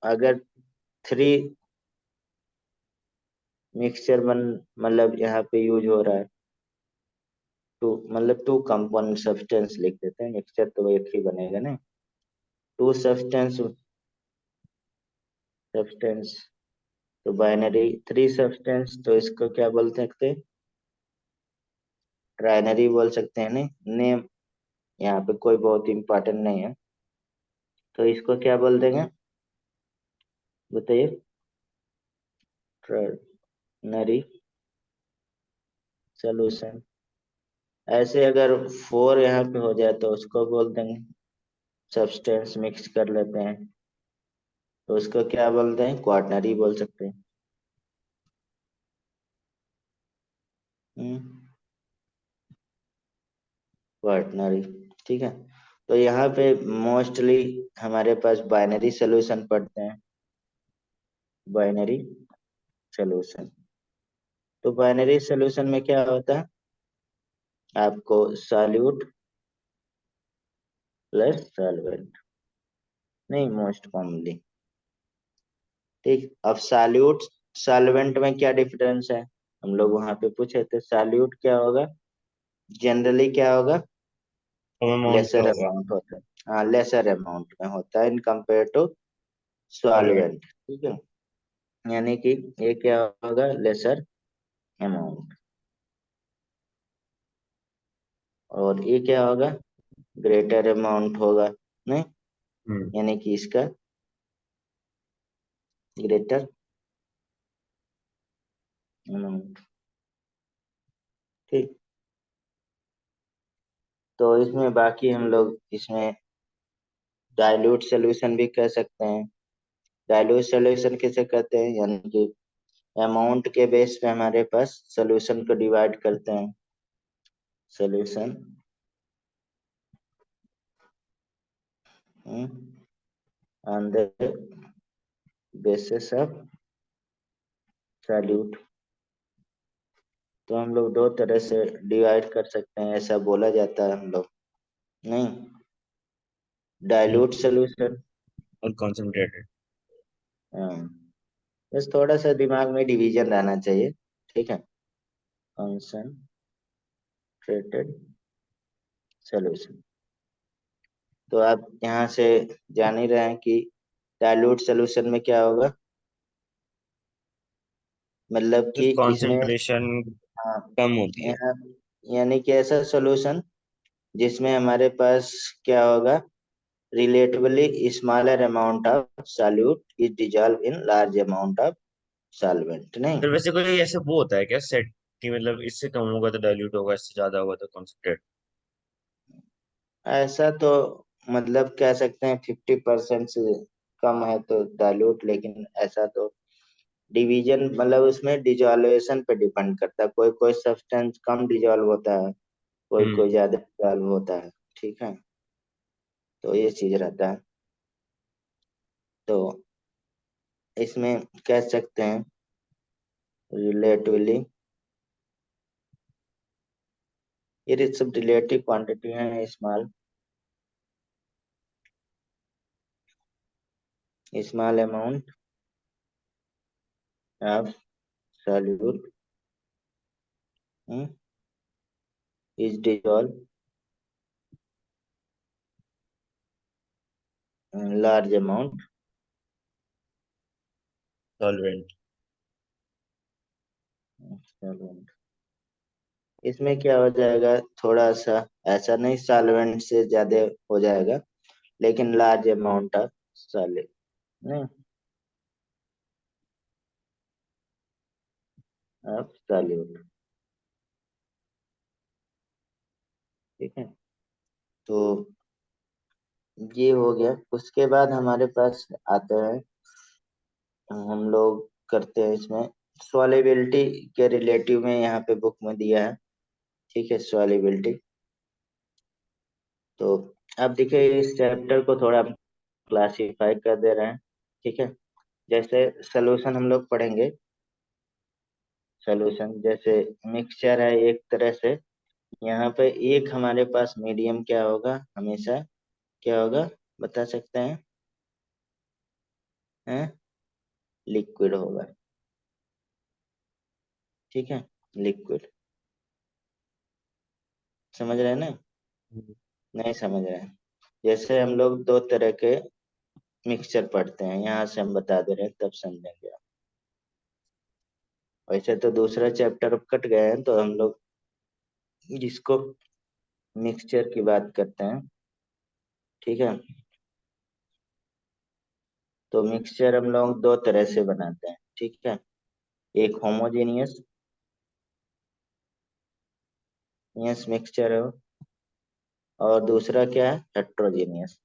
अगर थ्री मिक्सचर बन मतलब यहाँ पे यूज हो रहा है, टू मतलब टू कंपाउंड सब्सटेंस लिख देते हैं, मिक्सचर तो एक ही बनेगा ना। टू सब्सटेंस सब्सटेंस तो बाइनरी, थ्री सब्सटेंस तो इसको क्या बोल सकते हैं? ट्राइनरी बोल सकते हैं। नहीं नेम यहाँ पे कोई बहुत इंपॉर्टेंट नहीं है, तो इसको क्या बोल देंगे बताइए? Trinary solution. ऐसे अगर फोर यहाँ पे हो जाए तो उसको बोल देंगे, सब्सटेंस मिक्स कर लेते हैं तो उसको क्या बोलते हैं? क्वाटनरी बोल सकते हैं। क्वाटनरी। ठीक है, तो यहाँ पे मोस्टली हमारे पास बाइनरी सॉल्यूशन पढ़ते हैं, बाइनरी सॉल्यूशन। तो बाइनरी सॉल्यूशन में क्या होता है? आपको सॉल्यूट प्लस सॉल्वेंट, नहीं मोस्ट कॉमनली। ठीक, अब सॉल्यूट सॉल्वेंट में क्या डिफरेंस है? हम लोग वहां पे पूछे थे, सॉल्यूट क्या होगा? जनरली क्या होगा? कम अमाउंट का लेसर होगा। अमाउंट होता है। हाँ, लेसर अमाउंट में होता है in compare to solvent. Solvent. ठीक है, यानी कि ये क्या होगा? Lesser amount. और ये क्या होगा? ग्रेटर अमाउंट होगा। नहीं, हम्म। यानी कि इसका ग्रेटर अमाउंट। ठीक, तो इसमें बाकी हम लोग इसमें डाइल्यूट सॉल्यूशन भी कह सकते हैं। डाइल्यूट सॉल्यूशन किसे कहते हैं? यानी कि अमाउंट के बेस पे हमारे पास सॉल्यूशन को डिवाइड करते हैं। Solution on the basis of solute. तो हम लोग दो तरह से डिवाइड कर सकते हैं, ऐसा बोला जाता है हम लोग। नहीं, डाइल्यूट सॉल्यूशन। और कॉन्सेंट्रेटेड। बस थोड़ा सा दिमाग में डिवीजन रहना चाहिए। ठीक है, कंसंट्रेटेड सॉल्यूशन। तो आप यहाँ से जान ही रहे हैं कि डाइल्यूट सॉल्यूशन में क्या होगा, मतलब कि इसमें कंसंट्रेशन हाँ, कम होती है। यहाँ यानी कि ऐसा सॉल्यूशन जिसमें हमारे पास क्या होगा? Relatively smaller amount of solute is dissolve in large amount of solvent. नहीं, फिर वैसे कोई ऐसे वो होता है क्या सेट कि मतलब इससे कम होगा तो डाइल्यूट होगा, इससे ज्यादा होगा तो कॉन्सेंट्रेट? ऐसा तो मतलब कह सकते हैं 50% से कम है तो डाइल्यूट, लेकिन ऐसा तो डिवीजन मतलब उसमें डिजोल्यूशन पे डिपेंड करता है, कोई कोई सब्सटेंस कम डिजोल्व होता है, कोई हम्म। कोई ज्यादा डिजोल्व होता है। ठीक है, तो ये चीज रहता है। तो इसमें कह सकते हैं रिलेटिवली, ये सब रिलेटिव क्वांटिटी है। Small amount of solute is dissolve large amount solvent. Solvent. इसमें क्या हो जाएगा, थोड़ा सा ऐसा नहीं सॉल्वेंट से ज्यादा हो जाएगा, लेकिन लार्ज अमाउंट ऑफ सॉलिड नहीं ऑफ सॉल्यूट। ठीक है, तो ये हो गया। उसके बाद हमारे पास आता है, हम लोग करते हैं इसमें सॉल्युबिलिटी के रिलेटिव में, यहाँ पे बुक में दिया है। ठीक है, सॉल्युबिलिटी। तो अब देखिए इस चैप्टर को थोड़ा क्लासिफाई कर दे रहे हैं। ठीक है, जैसे सोल्यूशन हम लोग पढ़ेंगे। सोल्यूशन जैसे मिक्सचर है एक तरह से, यहाँ पे एक हमारे पास मीडियम क्या होगा हमेशा, क्या होगा बता सकते हैं? लिक्विड होगा। ठीक है, लिक्विड। समझ रहे हैं ना? नहीं समझ रहे हैं? जैसे हम लोग दो तरह के मिक्सचर पढ़ते हैं, यहाँ से हम बता दे रहे हैं तब समझेंगे आप। वैसे तो दूसरा चैप्टर अब कट गए हैं, तो हम लोग जिसको मिक्सचर की बात करते हैं। ठीक है, तो मिक्सचर हम लोग दो तरह से बनाते हैं। ठीक है, एक होमोजेनियस यस मिक्सचर है, और दूसरा क्या है, हेट्रोजेनियस।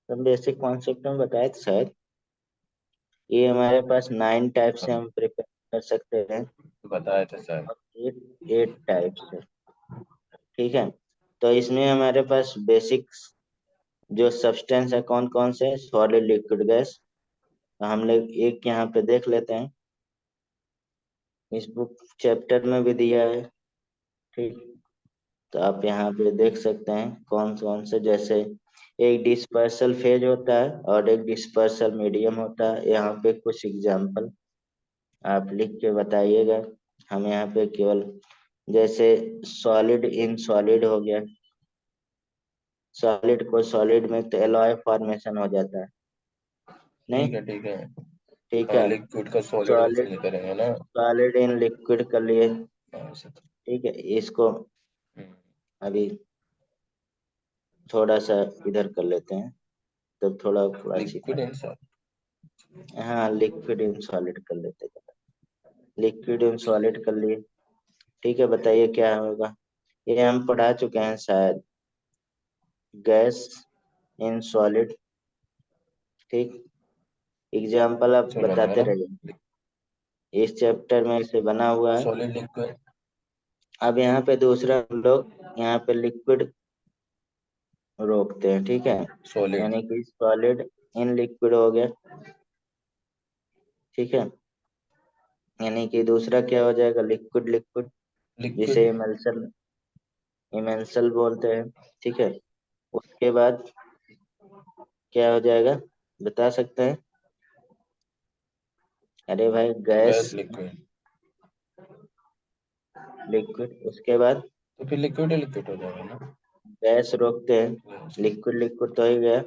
तो बेसिक कॉन्सेप्ट में बताया था शायद। ये हमारे पास 9 टाइप से हाँ, हम प्रिपेयर कर सकते हैं, बताया था सर। और 8 टाइप से। ठीक है, तो इसमें हमारे पास बेसिक जो सब्सटेंस है कौन कौन से, सॉलिड लिक्विड गैस। हम लोग एक यहाँ पे देख लेते हैं, इस बुक चैप्टर में भी दिया है। ठीक, तो आप यहाँ पे देख सकते हैं कौन कौन से, जैसे एक डिस्पर्सल फेज होता है और एक डिस्पर्सल मीडियम होता है। यहाँ पे कुछ एग्जांपल आप लिख के बताइएगा। हम यहाँ पे केवल जैसे सॉलिड इन सॉलिड हो गया, सॉलिड को सॉलिड में तो एलॉय फॉर्मेशन हो जाता है नहीं? ठीक है, ठीक है। ठीक हाँ, है, लिक्विड का सॉलिड में सॉलिड चेंज करेंगे ना। सॉलिड इन लिक्विड कर लिए। हाँ, ऐसे तो। ठीक है, इसको हम्म, अभी थोड़ा सा इधर कर लेते हैं, तब थोड़ा क्लासिफाई। Liquid in solid. हाँ, लिक्विड इन सॉलिड कर लेते हैं, लिक्विड इन सॉलिड कर लिए। ठीक है, बताइए क्या होगा। ये हम पढ़ा चुके हैं शायद, गैस इन सॉलिड। ठीक, एग्जाम्पल आप सुना था बताते ना। रहिए, इस चैप्टर में से बना हुआ है। Solid liquid. अब यहाँ पे दूसरा हम लोग यहाँ पे लिक्विड रोकते हैं। ठीक है, सॉलिड। यानी कि सॉलिड इन लिक्विड हो गया। ठीक है, यानी कि दूसरा क्या हो जाएगा, लिक्विड लिक्विड, जिसे लिक्विड। इमल्सन इमेंसल बोलते हैं। ठीक है, उसके बाद क्या हो जाएगा बता सकते हैं? अरे भाई, गैस गैस लिक्विड। लिक्विड, उसके बाद तो फिर लिक्विड ही लिक्विड हो जाएगा ना। गैस रोकते हैं, लिक्विड लिक्विड तो ही गया।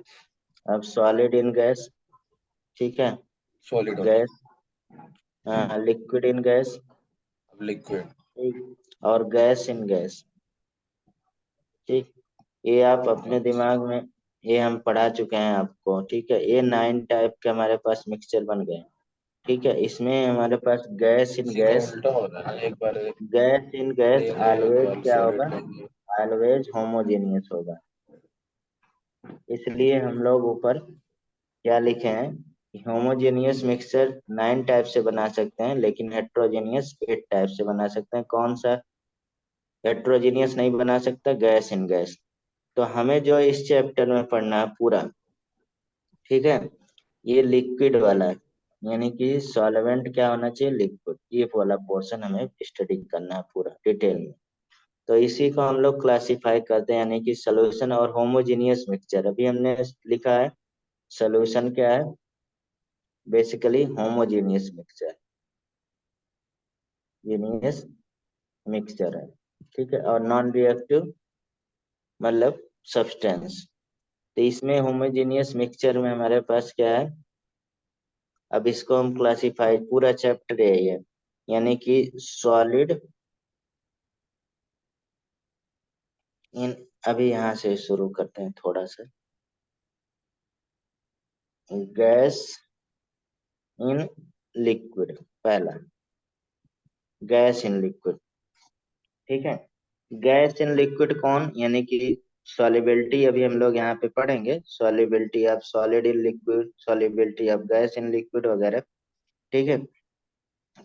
अब सॉलिड इन गैस। ठीक है, सॉलिड हो गैस, गया। हाँ लिक्विड इन गैस। अब लिक्विड। ठीक, और गैस इन गैस। ठीक, ये आप अपने दिमाग में, ये हम पढ़ा चुके हैं आपको। ठीक है, ये 9 टाइप के हमारे पास मिक्सचर बन गए। ठीक है, इसमें हमारे पास गैस इन इसी का गैस, उल्टा होता है ना, एक बार गैस इन गैस लेंगे एक ऑलवेज बार क्या सॉलिड होगा, लेंगे। ऑलवेज होमोजेनियस होगा। इसलिए हम लोग ऊपर क्या लिखे हैं, होमोजेनियस मिक्सचर 9 टाइप से बना सकते हैं, लेकिन हेट्रोजेनियस 8 टाइप से बना सकते हैं। कौन सा हेट्रोजेनियस नहीं बना सकता? Gas in gas. तो हमें जो इस चैप्टर में पढ़ना है पूरा, ठीक है, ये लिक्विड वाला है, यानी कि सॉल्वेंट क्या होना चाहिए? लिक्विड। ये वाला पोर्शन हमें स्टडी करना है पूरा डिटेल में। तो इसी को हम लोग क्लासिफाई करते हैं, यानी कि सोल्यूशन और होमोजेनियस मिक्सचर। अभी हमने लिखा है सोल्यूशन क्या है, basically homogeneous mixture, genius mixture है, ठीक है। और नॉन रिएक्टिव मतलब सब्सटेंस। तो इसमें होमोजेनियस मिक्सचर में हमारे पास क्या है, अब इसको हम क्लासिफाई, पूरा चैप्टर यही है, यानी कि सॉलिड इन, अभी यहाँ से शुरू करते हैं थोड़ा सा, गैस इन लिक्विड, पहला गैस इन लिक्विड, ठीक है। गैस इन लिक्विड कौन, यानी कि सॉलिबिलिटी अभी हम लोग यहाँ पे पढ़ेंगे, solubility of solid in liquid, solubility of gas in liquid वगैरह, ठीक है।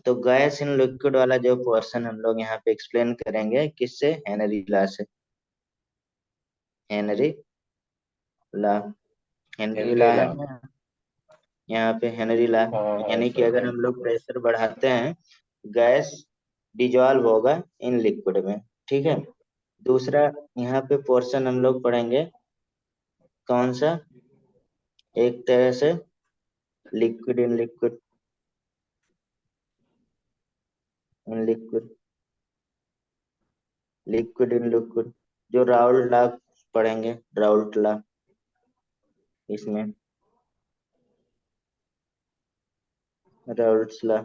तो गैस इन लिक्विड वाला जो पोर्शन हम लोग यहाँ पे एक्सप्लेन करेंगे किससे, हेनरी लॉ से, Henry law, Henry Henry law है ला। ना यहाँ पे, हेनरी लॉ। हाँ यानी कि ऐसे अगर है। हम लोग प्रेशर बढ़ाते हैं, गैस डिजॉल्व होगा इन लिक्विड में, ठीक है। दूसरा यहाँ पे पोर्शन हम लोग पढ़ेंगे, कौन सा, एक तरह से liquid in liquid, in liquid, liquid in liquid, जो राउल्ट लॉ पढ़ेंगे, राउल्ट लॉ इसमें, राउल्ट लॉ,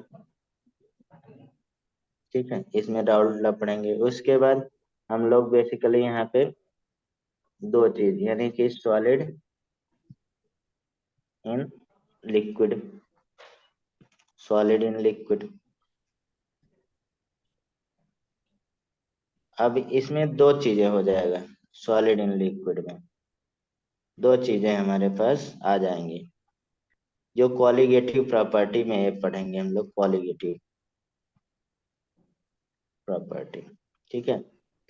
ठीक है, इसमें राउल्ट लॉ पढ़ेंगे। उसके बाद हम लोग बेसिकली यहाँ पे दो चीज, यानी कि solid in liquid, solid in liquid. अब इसमें दो चीजें हो जाएगा, सॉलिड इन लिक्विड में दो चीजें हमारे पास आ जाएंगी, जो कॉलिगेटिव प्रॉपर्टी में ये पढ़ेंगे हम लोग, कॉलिगेटिव प्रॉपर्टी, ठीक है।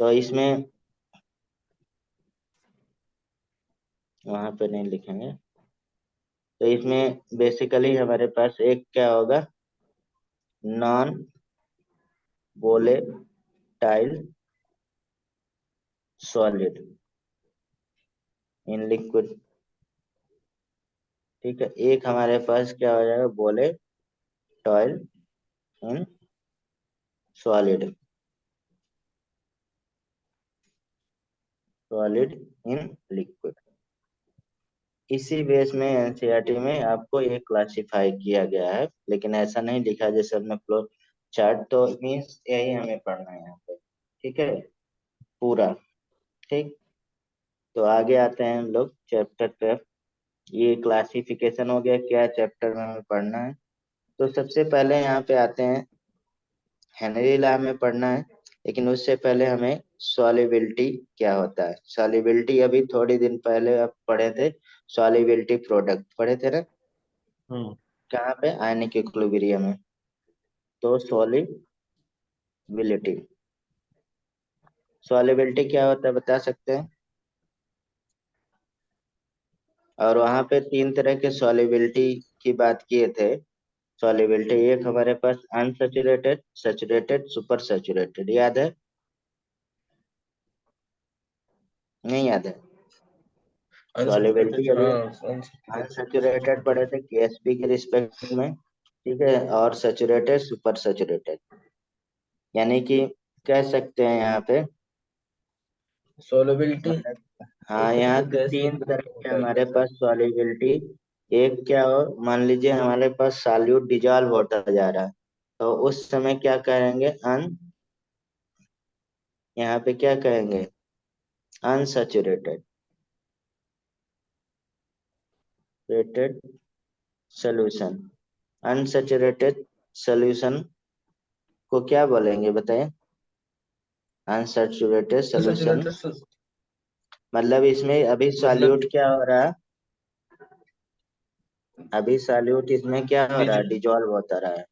तो इसमें वहां पे नहीं लिखेंगे, तो इसमें बेसिकली हमारे पास एक क्या होगा, non volatile solid in liquid, ठीक है। एक हमारे पास क्या हो जाएगा, volatile in solid, solid in liquid. इसी बेस में एनसीईआरटी में आपको ये क्लासिफाई किया गया है, लेकिन ऐसा नहीं लिखा जैसे अपने फ्लो चार्ट, तो मीन्स यही हमें पढ़ना है यहाँ पे, ठीक है, पूरा, ठीक। तो आगे आते हैं हम लोग चैप्टर पे। ये क्लासिफिकेशन हो गया, क्या चैप्टर में हमें पढ़ना है। तो सबसे पहले यहाँ पे आते हैं, हेनरी लॉ में पढ़ना है, लेकिन उससे पहले हमें सॉल्युबिलिटी क्या होता है, सॉल्युबिलिटी अभी थोड़ी दिन पहले आप पढ़े थे, सॉल्युबिलिटी प्रोडक्ट पढ़े थे ना, हम्म। कहाँ पे, आयनिक इक्विलिब्रियम में। तो सॉल्युबिलिटी, सॉल्युबिलिटी क्या होता है बता सकते हैं? और वहां पे तीन तरह के सॉल्युबिलिटी की बात किए थे, सॉल्युबिलिटी एक हमारे पास अनसैचुरेटेड, सैचुरेटेड, सुपर सैचुरेटेड, याद है? नहीं याद है? सॉल्युबिलिटी अनसैचुरेटेड, अभी हाँ अनसैचुरेटेड अनसैचुरेटेड पढ़े थे केएसपी के रिस्पेक्ट में, ठीक है, और सैचुरेटेड, सुपर सैचुरेटेड, यानी कि कह सकते हैं यहाँ पे, सोलबिलिटी मतलब हाँ, एक यहाँ तो पे गैस तीन लिक्विड तरह का के होता है हमारे गैस पास लिक्विड। सॉल्युबिलिटी। एक क्या हो, मान लीजिए हमारे पास सॉल्यूट डिजॉल्व होता जा रहा है, तो उस समय क्या करेंगे, यहाँ पे क्या कहेंगे, unsaturated rated solution, unsaturated solution को क्या बोलेंगे बताएं, अनसैचुरेटेड सोल्यूशन, अनसैचुरेटेड मतलब इसमें अभी मतलब सॉल्यूट क्या हो रहा है, अभी सॉल्यूट इसमें क्या हो रहा है, डिजो डिजॉल्व होता रहा है,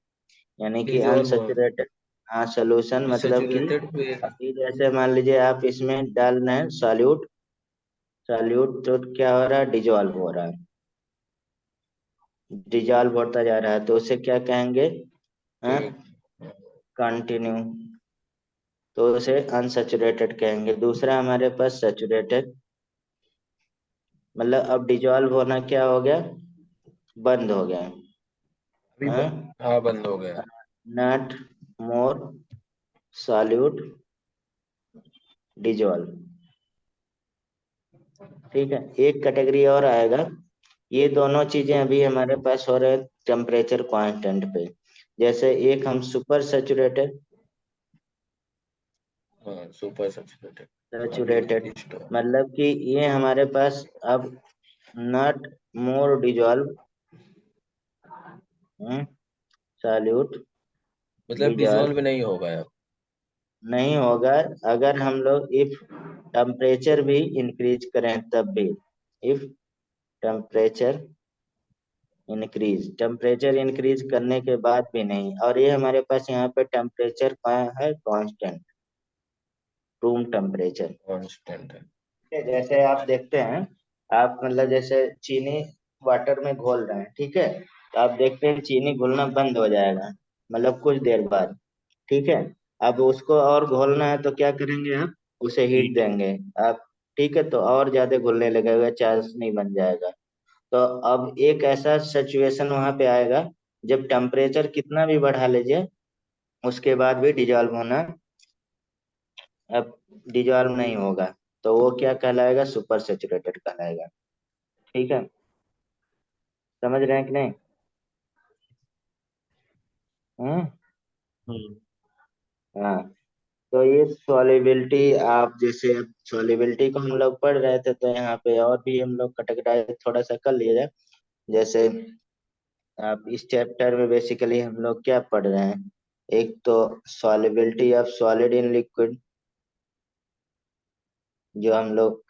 यानी कि डिजोल्व हो अनसेचुरेटेड। हाँ सोल्यूशन मतलब कि सैचुरेटेड पे। अभी जैसे मान लीजिए आप इसमें डाल रहे हैं सॉल्यूट, सॉल्यूट तो क्या हो रहा है, डिजॉल्व हो रहा है, डिजॉल्व होता जा रहा है, तो उसे क्या कहेंगे, ठीक। कंटिन्यू, तो उसे अनसेचुरेटेड कहेंगे। दूसरा हमारे पास सेचुरेटेड, मतलब अब डिजॉल्व होना क्या हो गया, बंद हो गया, अभी हाँ बंद हो गया। Not more solute dissolve. ठीक है, एक कैटेगरी और आएगा, ये दोनों चीजें अभी हमारे पास हो रहे टेम्परेचर कांस्टेंट पे। जैसे एक हम सुपर सैचुरेटेड, हाँ सुपर सैचुरेटेड। अभी सैचुरेटेड स्टॉप। मतलब कि ये हमारे पास अब नॉट मोर डिजॉल्व सॉल्यूट मतलब डिजॉल्व डिजोल्व नहीं होगा अब। नहीं होगा, अगर हम लोग इफ टेम्परेचर भी इंक्रीज करें तब भी, if temperature increase, temperature increase करने के बाद भी नहीं, और ये हमारे पास यहाँ पे टेम्परेचर का है कांस्टेंट, रूम टेम्परेचर। कांस्टेंट है। जैसे आप देखते हैं, आप मतलब जैसे चीनी वाटर में घोल रहे हैं, ठीक है, तो आप देखते हैं चीनी घुलना बंद हो जाएगा, मतलब कुछ देर बाद, ठीक है। अब उसको और घोलना है तो क्या करेंगे आप, उसे हीट हीट। देंगे आप, ठीक है, तो और ज्यादा घुलने लगेगा, चार्ज नहीं बन जाएगा। तो अब एक ऐसा सिचुएशन वहां पे आएगा जब टेम्परेचर कितना भी बढ़ा लीजिए, उसके बाद भी डिजॉल्व होना, अब डिजॉल्व नहीं होगा, तो वो क्या कहलाएगा, सुपर सेचुरेटेड कहलाएगा। ठीक है, समझ रहे हैं कि नहीं? हम्म। हम्म। हाँ, तो ये सॉलिबिलिटी, आप जैसे सॉलिबिलिटी को हम लोग पढ़ रहे थे, तो यहाँ पे और भी हम लोग कैटेगराइज थोड़ा सा कर लिए जाए। जैसे आप इस चैप्टर में बेसिकली हम लोग क्या पढ़ रहे हैं, एक तो solubility of solid in liquid, जो हम लोग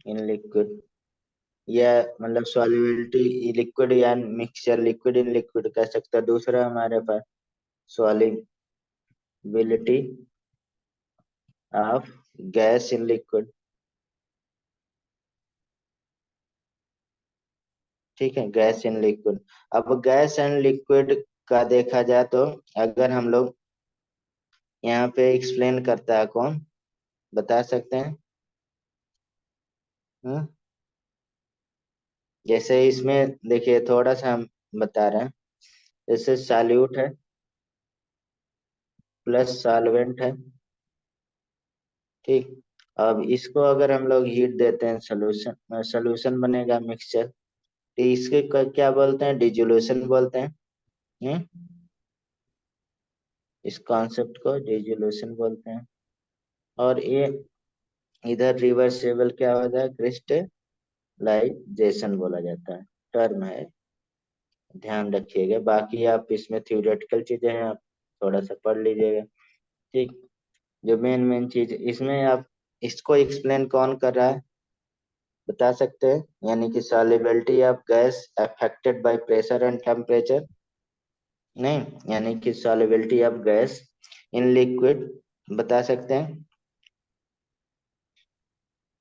इन लिक्विड, या मतलब सॉलिबिलिटी लिक्विड या मिक्सचर, लिक्विड इन लिक्विड कह सकते हैं। दूसरा हमारे पास solubility of gas in liquid, ठीक है, गैस इन लिक्विड। अब गैस एंड लिक्विड का देखा जाए तो, अगर हम लोग यहाँ पे एक्सप्लेन करता है कौन, बता सकते हैं? हम्म? जैसे इसमें देखिए थोड़ा सा हम बता रहे हैं, जैसे सॉल्यूट है प्लस सॉल्वेंट है, ठीक। अब इसको अगर हम लोग हीट देते हैं, सोल्यूशन सोल्यूशन बनेगा मिक्सचर, तो इसके क्या बोलते हैं, डिजोल्यूशन बोलते हैं। हम्म, इस कॉन्सेप्ट को डिजोल्यूशन बोलते हैं। और ये इधर रिवर्सेबल क्या होता है, क्रिस्टलाइजेशन बोला जाता है, टर्म है, ध्यान रखिएगा। बाकी आप इसमें थ्योरेटिकल चीजें हैं, आप थोड़ा सा पढ़ लीजिएगा, ठीक। जो मेन मेन चीज इसमें, आप इसको एक्सप्लेन कौन कर रहा है, बता सकते हैं? यानी कि solubility of gas affected by pressure and temperature, नहीं, यानी कि solubility of gas in liquid, बता सकते हैं?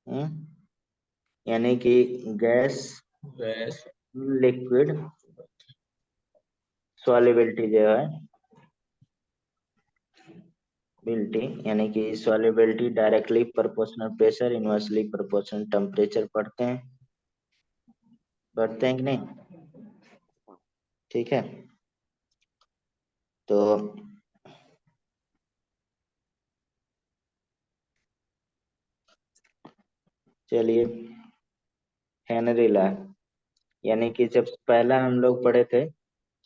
हम्म? यानी कि गैस गैस लिक्विड सॉल्युबिलिटी जो है, बिलिटी, यानी कि solubility directly proportional pressure, inversely proportional temperature, पढ़ते हैं कि नहीं? ठीक है, तो चलिए, हेनरी लॉ, यानी कि जब पहला हम लोग पढ़े थे,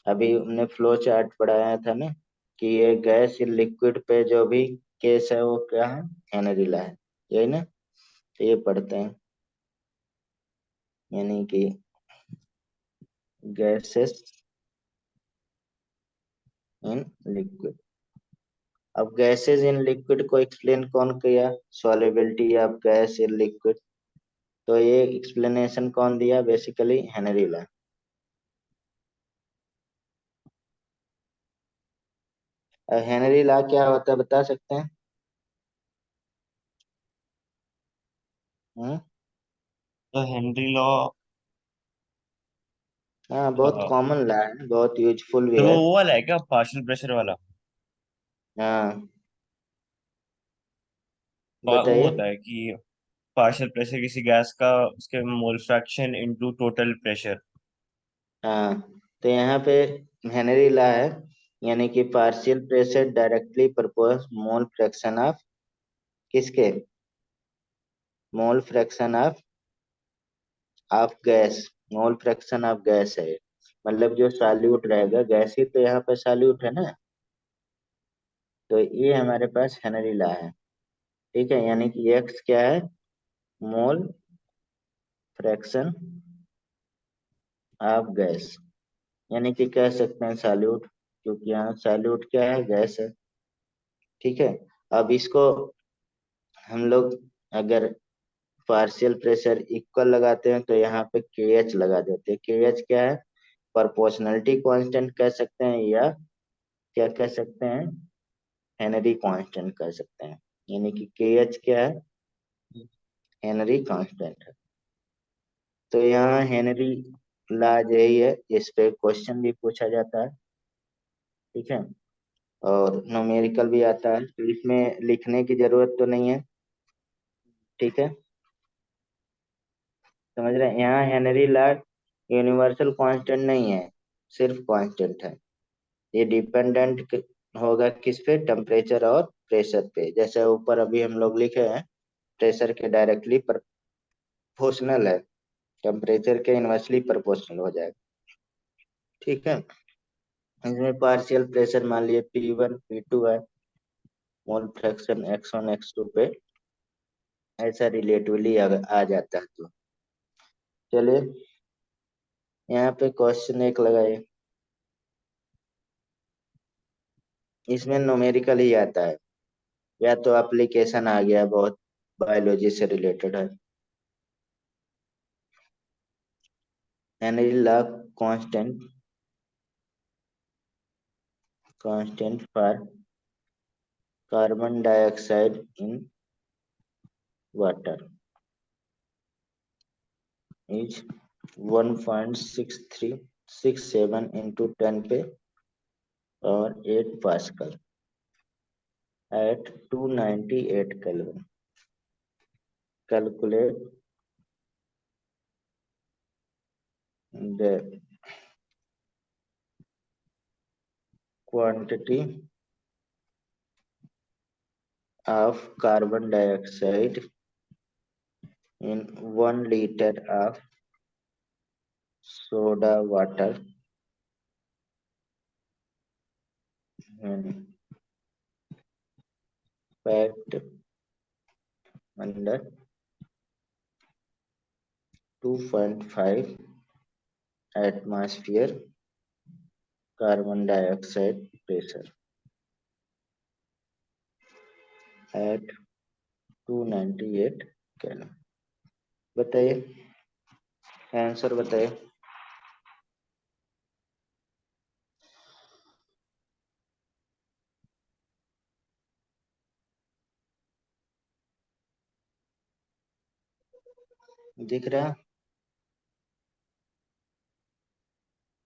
अभी हमने फ्लो चार्ट पढ़ाया था ना, कि ये गैस लिक्विड पे जो भी केस है वो क्या है, हेनरी लॉ है, यही ना? तो ये पढ़ते हैं, यानी कि गैसेस इन लिक्विड। अब गैसेज इन लिक्विड को एक्सप्लेन कौन किया? Solubility of gas in liquid. तो ये एक्सप्लेनेशन कौन दिया? बेसिकली हेनरी ला। अब हेनरी ला क्या होता है बता सकते हैं? हम्म। तो हेनरी लॉ, हाँ, बहुत कॉमन ला है, बहुत यूजफुल भी तो है। वो वाला है क्या, पार्शियल प्रेशर वाला? हाँ, वो बताइए। होता है कि पार्शियल प्रेशर किसी गैस का, उसके mole fraction into total pressure. हाँ, तो यहाँ पे हेनरी ला है, यानी कि partial pressure directly propose mole fraction of किसके? Mole fraction of gas. Mole fraction of gas है, मतलब जो सॉल्यूट रहेगा, गैस ही तो यहाँ पे सॉल्यूट है ना। तो ये हमारे पास हेनरी ला है। ठीक है, यानी कि एक्स क्या है? मोल फ्रैक्शन ऑफ गैस, यानी कि कह सकते हैं सॉल्यूट, क्योंकि यहाँ सॉल्यूट क्या है? गैस है। ठीक है, अब इसको हम लोग अगर पार्शियल प्रेशर इक्वल लगाते हैं तो यहाँ पे के एच लगा देते हैं। के एच क्या है? प्रोपोर्शनलिटी कांस्टेंट कह सकते हैं, या क्या कह सकते हैं? हेनरी कांस्टेंट कह सकते हैं। यानी कि के एच क्या है? हेनरी कांस्टेंट है। तो यहाँ हेनरी लॉ यही है, इस पे क्वेश्चन भी पूछा जाता है। ठीक है, और न्यूमेरिकल भी आता है, तो इसमें लिखने की जरूरत तो नहीं है। ठीक है, समझ रहे हैं? यहाँ हेनरी लॉ यूनिवर्सल कांस्टेंट नहीं है, सिर्फ कांस्टेंट है। ये डिपेंडेंट होगा किस पे? टेम्परेचर और प्रेशर पे। जैसे ऊपर अभी हम लोग लिखे हैं, प्रेशर के डायरेक्टली प्रोपोर्शनल है, टेम्परेचर के इनवर्सली प्रोपोर्शनल हो जाएगा। ठीक है, इसमें पार्शियल प्रेशर मान लिए P1 P2 है, मोल फ्रैक्शन x1 x2 पे ऐसा रिलेटिवली आ जाता है। तो चलिए यहाँ पे क्वेश्चन एक लगाइए, इसमें न्यूमेरिकल ही आता है, या तो एप्लीकेशन आ गया, बहुत बायोलॉजी से रिलेटेड है। Henry law constant for carbon dioxide in water is 1.6367 into 10 power 8 pascal at 298 kelvin. Calculate the quantity of carbon dioxide in 1 liter of soda water when packed under 2.5 atmosphere carbon dioxide pressure at 298 Kelvin। बताइए, आंसर बताइए। दिख रहा?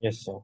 Yes sir.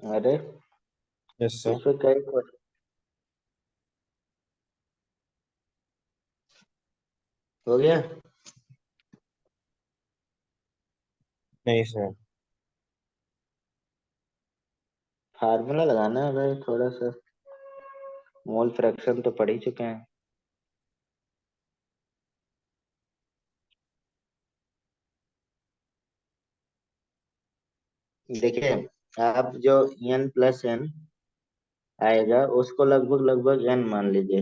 अरे यस सर। इस पे कई क्वेश्चन हो गया। नहीं सर। फार्मूला लगाना है भाई थोड़ा सा, मोल फ्रैक्शन तो पढ़ ही चुके हैं। देखिए, आप जो n प्लस एन आएगा उसको लगभग लगभग n मान लीजिए,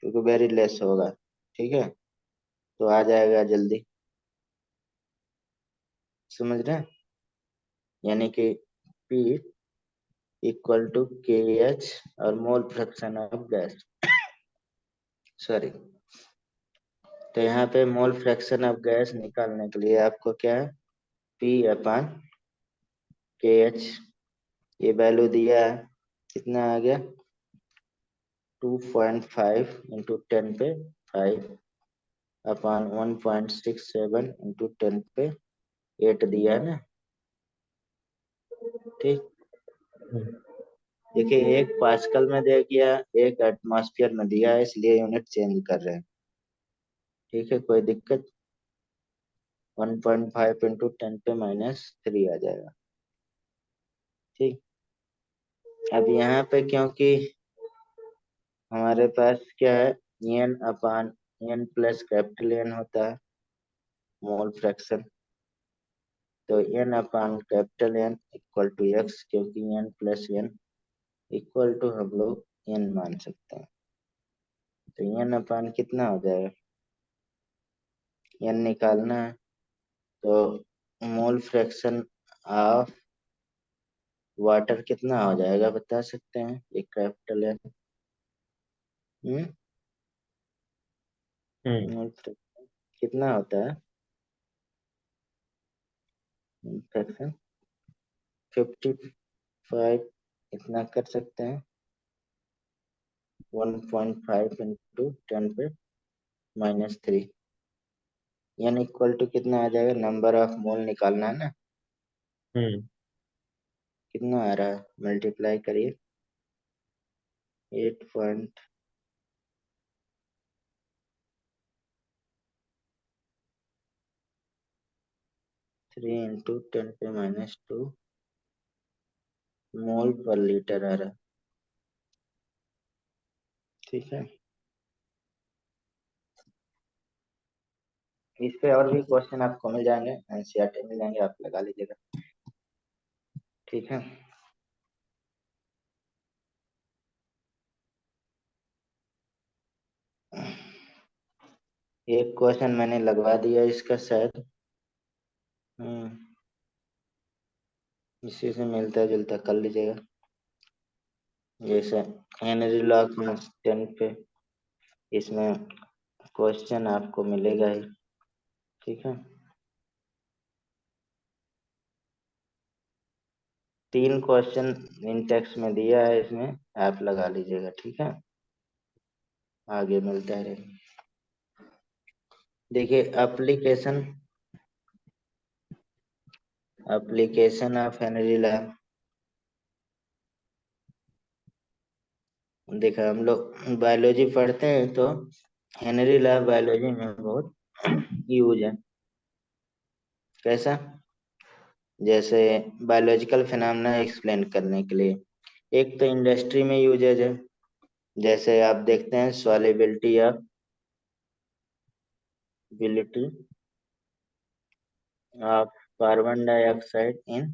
क्योंकि वेरी लेस होगा। ठीक है, तो आ जाएगा जल्दी, समझ रहे हैं? यानी कि P इक्वल टू के एच और मोल फ्रैक्शन ऑफ गैस, सॉरी। तो यहाँ पे मोल फ्रैक्शन ऑफ गैस निकालने के लिए आपको क्या है, P अपान के एच, ये वैल्यू दिया है, कितना आ गया 2.5 इंटू 10 पे 5 अपान 1.67 इंटू 10 पे 8 दिया है ना। ठीक, हम्म। देखिए एक पास्कल में दे दिया, एक एटमॉस्फेयर में दिया है, इसलिए यूनिट चेंज कर रहे हैं। ठीक है, कोई दिक्कत? 1.5 इंटू 10 पे -3 आ जाएगा। ठीक, अब यहाँ पे क्योंकि हमारे पास क्या है, N upon N plus capital N होता है मोल फ्रैक्शन, तो N upon capital N equal to X, क्योंकि N plus N equal to हम लोग एन मान सकते हैं। तो एन अपान कितना हो जाएगा, एन निकालना है, तो मोल फ्रैक्शन ऑफ वाटर कितना हो जाएगा बता सकते हैं, एक कैपिटल एन। हम्म। मोल फ्रैक्शन कितना होता है, फ्रैक्शन 55 इतना कर सकते हैं, 1.5 इंटू 10 पे -3, यानी इक्वल टू कितना आ जाएगा, नंबर ऑफ मोल निकालना है ना, हम्म। कितना आ रहा है, मल्टीप्लाई करिए 8.3 इंटू 10 पे -2 मोल पर लीटर आ रहा है। ठीक है, इस पे और भी क्वेश्चन आपको मिल जाएंगे, एनसीईआरटी मिल जाएंगे, आप लगा लीजिएगा। ठीक है, एक क्वेश्चन मैंने लगवा दिया इसका शायद, इसी से मिलता जुलता कर लीजिएगा, जैसे हेनरी लॉ कांस्टेंट पे इसमें क्वेश्चन आपको मिलेगा ही। ठीक है, 3 क्वेश्चन इन टेक्स्ट में दिया है, इसमें आप लगा लीजिएगा। ठीक है, आगे मिलता है। देखिए एप्लीकेशन ऑफ हेनरी लॉ, देखा हम लोग बायोलॉजी पढ़ते हैं तो हेनरी लॉ बायोलॉजी में बहुत यूज है। कैसा, जैसे बायोलॉजिकल फिनोमेना एक्सप्लेन करने के लिए, एक तो इंडस्ट्री में यूजेज है, जैसे आप देखते हैं solubility of bility of carbon dioxide in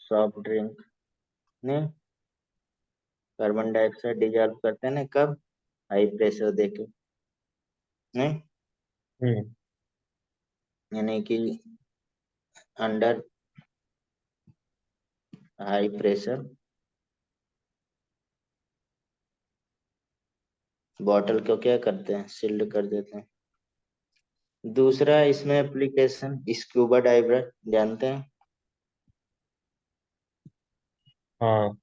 soft drink, नहीं, कार्बन डाइऑक्साइड डिजॉल्व करते हैं ना कब, हाई प्रेशर देके, नहीं, हम्म। यानी कि अंडर हाई प्रेशर बॉटल को क्या करते हैं, सील्ड कर देते हैं। दूसरा इसमें एप्लीकेशन स्कूबा डाइवर, जानते हैं हाँ।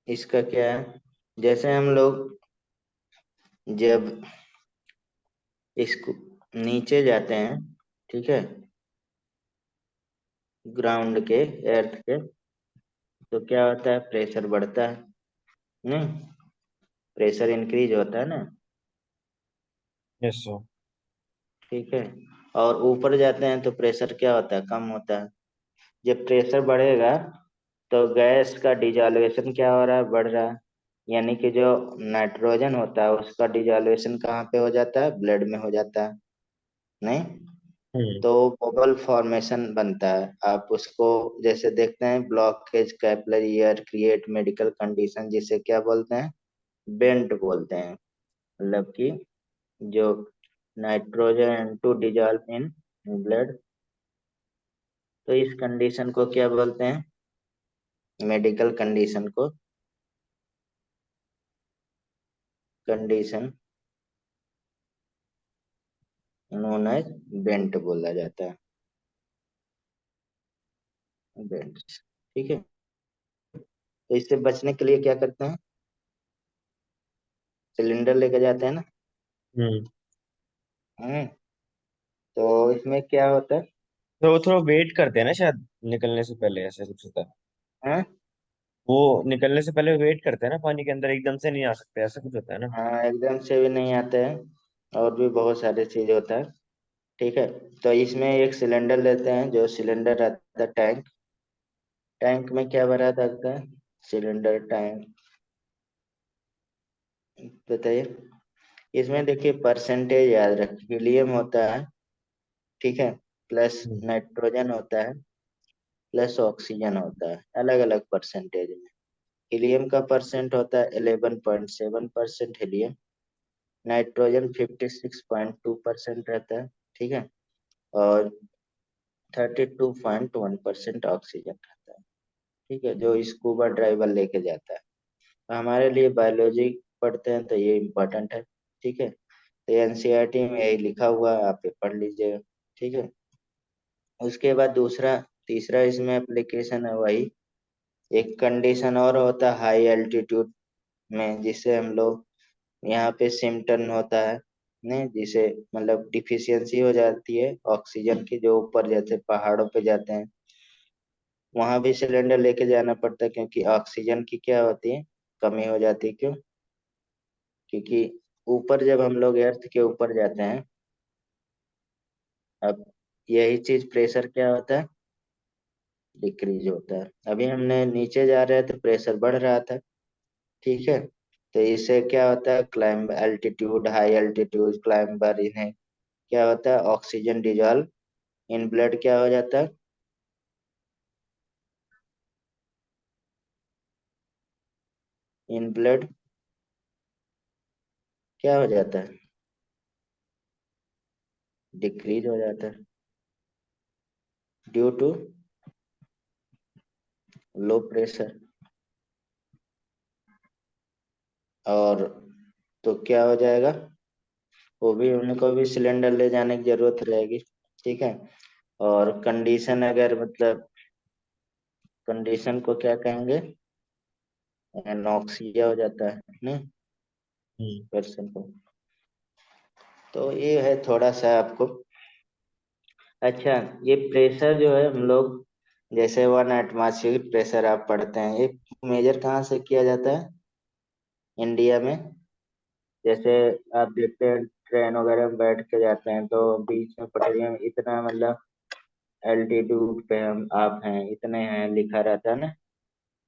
इसका क्या है, जैसे हम लोग जब इसको नीचे जाते हैं, ठीक है, ग्राउंड के, एर्थ के, तो क्या होता है, प्रेशर बढ़ता है। नहीं, प्रेशर इंक्रीज होता है ना। Yes sir. ठीक है। और ऊपर जाते हैं तो प्रेशर क्या होता है, कम होता है। जब प्रेशर बढ़ेगा तो गैस का डिजोल्यूशन क्या हो रहा है, बढ़ रहा है। यानी कि जो नाइट्रोजन होता है उसका डिजोल्यूशन कहाँ पे हो जाता है, ब्लड में हो जाता है। नहीं, हम्म। तो बबल फॉर्मेशन बनता है। आप उसको जैसे देखते हैं, blockage capillary year create medical condition, जिसे क्या बोलते हैं, बेंट बोलते हैं। मतलब कि जो nitrogen to dissolve in blood, तो इस कंडीशन को क्या बोलते हैं, मेडिकल कंडीशन को, कंडीशन नोन एज बेंट बोला जाता है। बेंट। ठीक है। तो इससे बचने के लिए क्या करते हैं, सिलेंडर लेके जाते हैं ना। हम्म। हम्म। तो इसमें क्या होता है, तो वो थोड़ा वेट करते हैं ना शायद, निकलने से पहले ऐसे कुछ होता है। हाँ वो निकलने से पहले वेट करते हैं ना, पानी के अंदर एकदम से नहीं आ सकते, ऐसा कुछ होता है ना। हाँ, एकदम से भी नहीं आते हैं, और भी बहुत सारे चीज होता है। ठीक है। तो इसमें एक सिलेंडर लेते हैं, जो सिलेंडर रहता है टैंक। टैंक में क्या भरा रहता है, सिलेंडर टैंक, बताइए। इसमें देखिए परसेंटेज याद रखिए, हीलियम होता है, ठीक है, प्लस हम्म। नाइट्रोजन होता है, प्लस ऑक्सीजन होता है, अलग अलग परसेंटेज में। हीलियम का परसेंट होता है 11.7% हीलियम, नाइट्रोजन 56.2% रहता है, ठीक है, और 32.1% ऑक्सीजन रहता है। ठीक है, जो स्कूबा ड्राइवर लेके जाता है। तो हमारे लिए बायोलॉजी पढ़ते हैं तो ये इम्पोर्टेंट है। ठीक है, तो एनसीईआरटी में यही लिखा हुआ है, आप ये पढ़ लीजिएगा। ठीक है। उसके बाद दूसरा, तीसरा इसमें एप्लीकेशन है वही, एक कंडीशन और होता है हाई एल्टीट्यूड में, जिसे हम लोग यहाँ पे सिम्टन होता है, नहीं, जिसे मतलब डिफिशियंसी हो जाती है ऑक्सीजन की, जो ऊपर जैसे पहाड़ों पे जाते हैं वहां भी सिलेंडर लेके जाना पड़ता है, क्योंकि ऑक्सीजन की क्या होती है, कमी हो जाती है। क्यों? क्योंकि ऊपर जब हम लोग अर्थ के ऊपर जाते हैं, अब यही चीज प्रेशर क्या होता है, डिक्रीज होता है। अभी हमने नीचे जा रहे थे तो प्रेशर बढ़ रहा था। ठीक है। तो इससे क्या होता है, climb altitude, high altitude climber, इन्हें क्या होता है, ऑक्सीजन डिजॉल्व इन ब्लड क्या हो जाता है, इन ब्लड क्या हो जाता है, डिक्रीज हो जाता है, ड्यू टू लो प्रेशर। और तो क्या हो जाएगा, वो भी, उनको भी सिलेंडर ले जाने की जरूरत रहेगी। ठीक है। और कंडीशन अगर मतलब, कंडीशन को क्या कहेंगे, एनॉक्सिया हो जाता है नहीं, हम्म। पर्सन को। तो ये है थोड़ा सा आपको। अच्छा, ये प्रेशर जो है हम लोग, जैसे 1 एटमॉस्फेरिक प्रेशर आप पढ़ते हैं, ये मेजर कहाँ से किया जाता है, इंडिया में। जैसे आप देखते हैं ट्रेन वगैरह में बैठ के जाते हैं तो बीच में पटरियों में इतना मतलब एल्टीट्यूड पे हम आप हैं, इतने हैं लिखा रहता है ना।